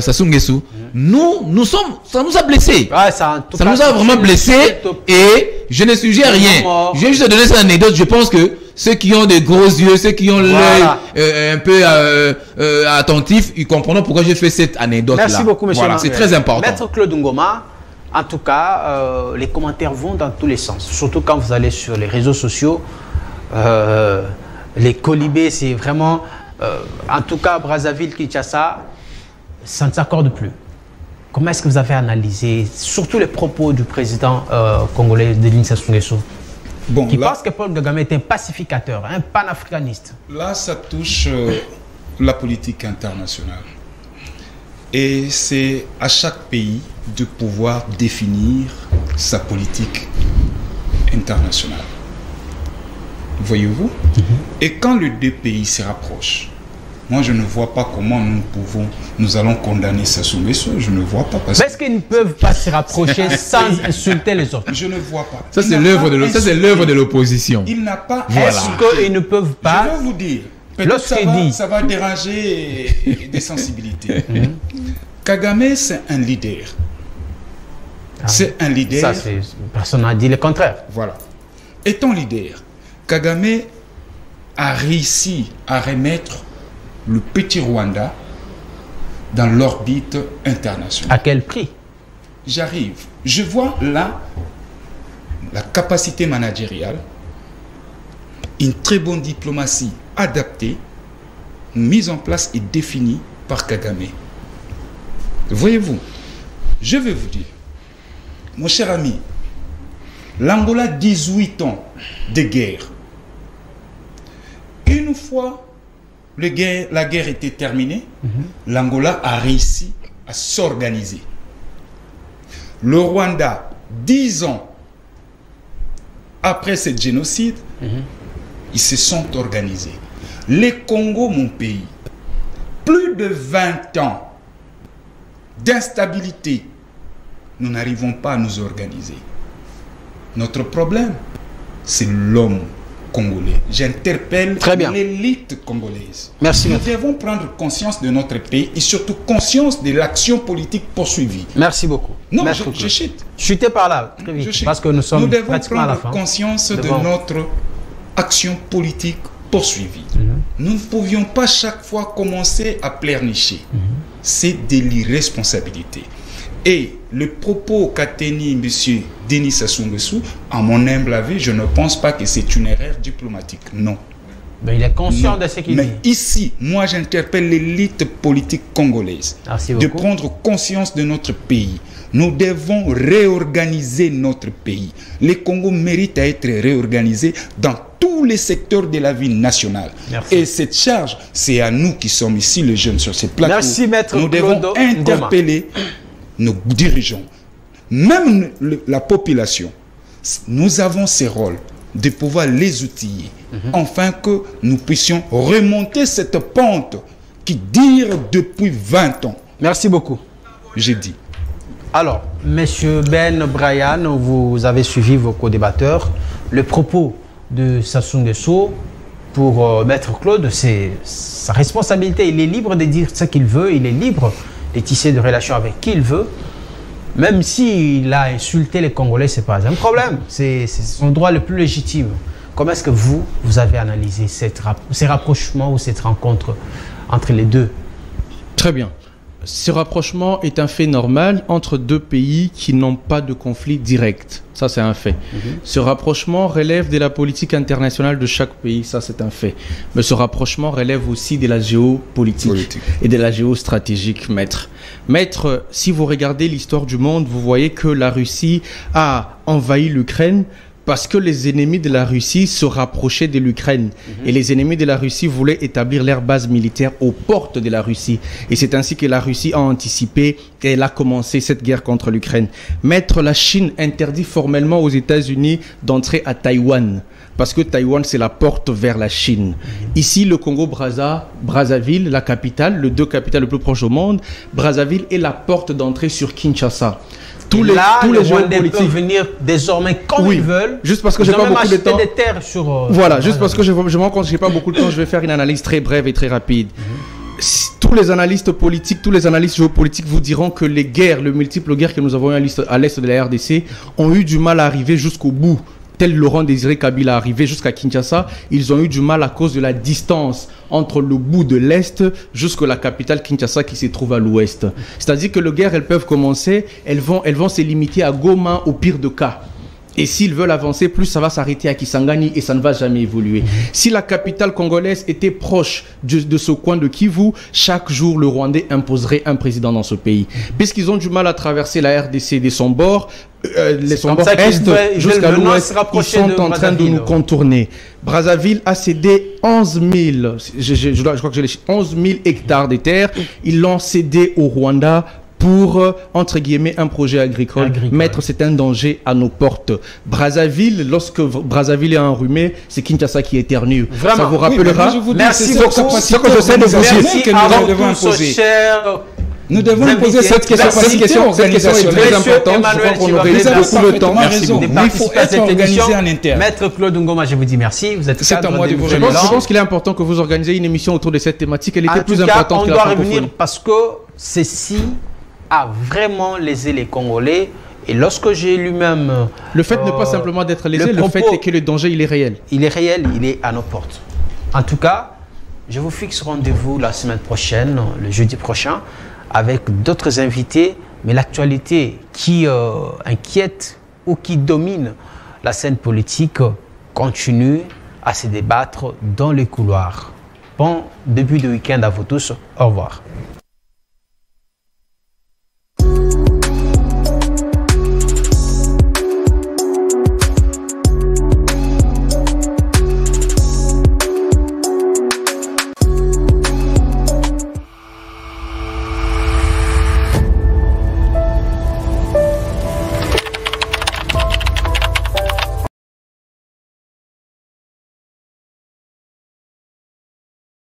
Sassou Nguesso, ça nous a blessés. Ouais, ça nous a vraiment blessés et je ne suggère rien. Je vais juste donner cette anecdote. Je pense que ceux qui ont des gros yeux, ceux qui ont l'œil un peu attentif, ils comprendront pourquoi j'ai fait cette anecdote-là. Merci beaucoup, monsieur. Voilà, c'est très important. Maître Claude Ngoma, en tout cas, les commentaires vont dans tous les sens. Surtout quand vous allez sur les réseaux sociaux. Les colibés, c'est vraiment... en tout cas, Brazzaville, Kinshasa, ça ne s'accorde plus. comment est-ce que vous avez analysé surtout les propos du président congolais Denis Sassou Nguesso, Bon, qui là, pense que Paul Kagame est un pacificateur, un panafricaniste? là, ça touche la politique internationale. Et c'est à chaque pays de pouvoir définir sa politique internationale. Voyez-vous? Et quand les deux pays se rapprochent, moi je ne vois pas comment nous allons condamner Sassou Nguesso. Je ne vois pas. Mais est-ce qu'ils ne peuvent pas se rapprocher sans insulter les autres? Je ne vois pas. Ça, c'est l'œuvre de l'opposition. Il n'a pas. Est-ce qu'ils ne peuvent pas? Je vais vous dire. Peut-être ça va déranger des sensibilités. Kagame, c'est un leader. C'est un leader. Ça, personne n'a dit le contraire. Voilà. Étant leader, Kagame a réussi à remettre le petit Rwanda dans l'orbite internationale. À quel prix? J'arrive. Je vois là la capacité managériale, une très bonne diplomatie adaptée, mise en place et définie par Kagame. Voyez-vous, je vais vous dire, mon cher ami, l'Angola, 18 ans de guerre. Une fois la guerre était terminée, l'Angola a réussi à s'organiser. Le Rwanda, 10 ans après ce génocide, ils se sont organisés. Les Congo, mon pays, plus de 20 ans d'instabilité, nous n'arrivons pas à nous organiser. Notre problème, c'est l'homme congolais. J'interpelle l'élite congolaise. Merci. Nous devons prendre conscience de notre pays et surtout conscience de l'action politique poursuivie. Merci beaucoup. Non, Merci je chute. Chutez par là, très vite, parce que nous sommes pratiquement à la fin. Nous devons prendre conscience de notre action politique poursuivie. Nous ne pouvions pas chaque fois commencer à pleurnicher. C'est de l'irresponsabilité. Et le propos qu'a tenu M. Denis Sassou Nguesso, à mon humble avis, je ne pense pas que c'est une erreur diplomatique. Non. Mais il est conscient de ce qu'il dit. Mais ici, moi j'interpelle l'élite politique congolaise de prendre conscience de notre pays. Nous devons réorganiser notre pays. Le Congo mérite à être réorganisé dans tous les secteurs de la vie nationale. Merci. Et cette charge, c'est à nous qui sommes ici, les jeunes sur ces plateaux. Merci, Maître Nous devons interpeller nos dirigeants, même la population. Nous avons ce rôle de pouvoir les outiller, afin que nous puissions remonter cette pente qui dure depuis 20 ans. Merci beaucoup. J'ai dit. Alors, Monsieur Ben Brian, vous avez suivi vos co-débatteurs. Le propos de Sassou Nguesso pour Maître Claude, c'est sa responsabilité. Il est libre de dire ce qu'il veut, il est libre de tisser de relations avec qui il veut. Même s'il a insulté les Congolais, ce n'est pas un problème. C'est son droit le plus légitime. Comment est-ce que vous avez analysé ces rapprochements ou cette rencontre entre les deux? Très bien. Ce rapprochement est un fait normal entre deux pays qui n'ont pas de conflit direct. Ça, c'est un fait. Ce rapprochement relève de la politique internationale de chaque pays. Ça, c'est un fait. Mais ce rapprochement relève aussi de la géopolitique et de la géostratégique, maître. Maître, si vous regardez l'histoire du monde, vous voyez que la Russie a envahi l'Ukraine parce que les ennemis de la Russie se rapprochaient de l'Ukraine. Et les ennemis de la Russie voulaient établir leur base militaire aux portes de la Russie. Et c'est ainsi que la Russie a anticipé et elle a commencé cette guerre contre l'Ukraine. Maître, la Chine interdit formellement aux États-Unis d'entrer à Taïwan. Parce que Taïwan, c'est la porte vers la Chine. Ici, le Congo-Brazzaville, la capitale, les deux capitales les plus proches au monde, Brazzaville est la porte d'entrée sur Kinshasa. Tous les Rwandais peuvent venir désormais comme ils veulent. Juste parce que j'ai pas beaucoup de temps. Des terres sur, voilà, juste parce que je me rends compte que j'ai pas beaucoup de temps, je vais faire une analyse très brève et très rapide. Tous les analystes politiques, tous les analystes géopolitiques vous diront que les guerres, les multiples guerres que nous avons eues à l'est de la RDC ont eu du mal à arriver jusqu'au bout. Tel Laurent Désiré Kabila arrivé jusqu'à Kinshasa, ils ont eu du mal à cause de la distance entre le bout de l'Est jusqu'à la capitale Kinshasa qui se trouve à l'Ouest. C'est-à-dire que les guerres, elles peuvent commencer, elles vont se limiter à Goma au pire de cas. Et s'ils veulent avancer, plus ça va s'arrêter à Kisangani et ça ne va jamais évoluer. Si la capitale congolaise était proche de ce coin de Kivu, chaque jour, le Rwandais imposerait un président dans ce pays. Puisqu'ils ont du mal à traverser la RDC de son bord, son bord est jusqu'à l'ouest, ils sont en train de nous contourner. Brazzaville a cédé 11 000, je crois que j'ai les 11 000 hectares de terre. Ils l'ont cédé au Rwanda pour, entre guillemets, un projet agricole. Mettre, c'est un danger à nos portes. Brazzaville, lorsque Brazzaville est enrhumé, c'est Kinshasa qui éternue. Vraiment. Ça vous rappellera. Merci beaucoup. Ce que j'essaie de vous dire, que nous devons imposer. Nous devons poser cette question. Cette question est très importante. Je crois qu'on aurait beaucoup de temps. Merci beaucoup. Mais il faut être organisé en interne. Maître Claude Ngoma, je vous dis merci. Vous êtes à moi de vous remercier. Je pense qu'il est important que vous organisiez une émission autour de cette thématique. Elle était plus importante que la francophonie. On doit revenir parce que ceci a vraiment lésé les Congolais. Et lorsque j'ai lui-même... Le fait n'est pas simplement d'être lésé, le fait est que le danger, il est réel. Il est réel, il est à nos portes. En tout cas, je vous fixe rendez-vous la semaine prochaine, le jeudi prochain, avec d'autres invités. Mais l'actualité qui inquiète ou qui domine la scène politique continue à se débattre dans les couloirs. Bon début de week-end à vous tous. Au revoir.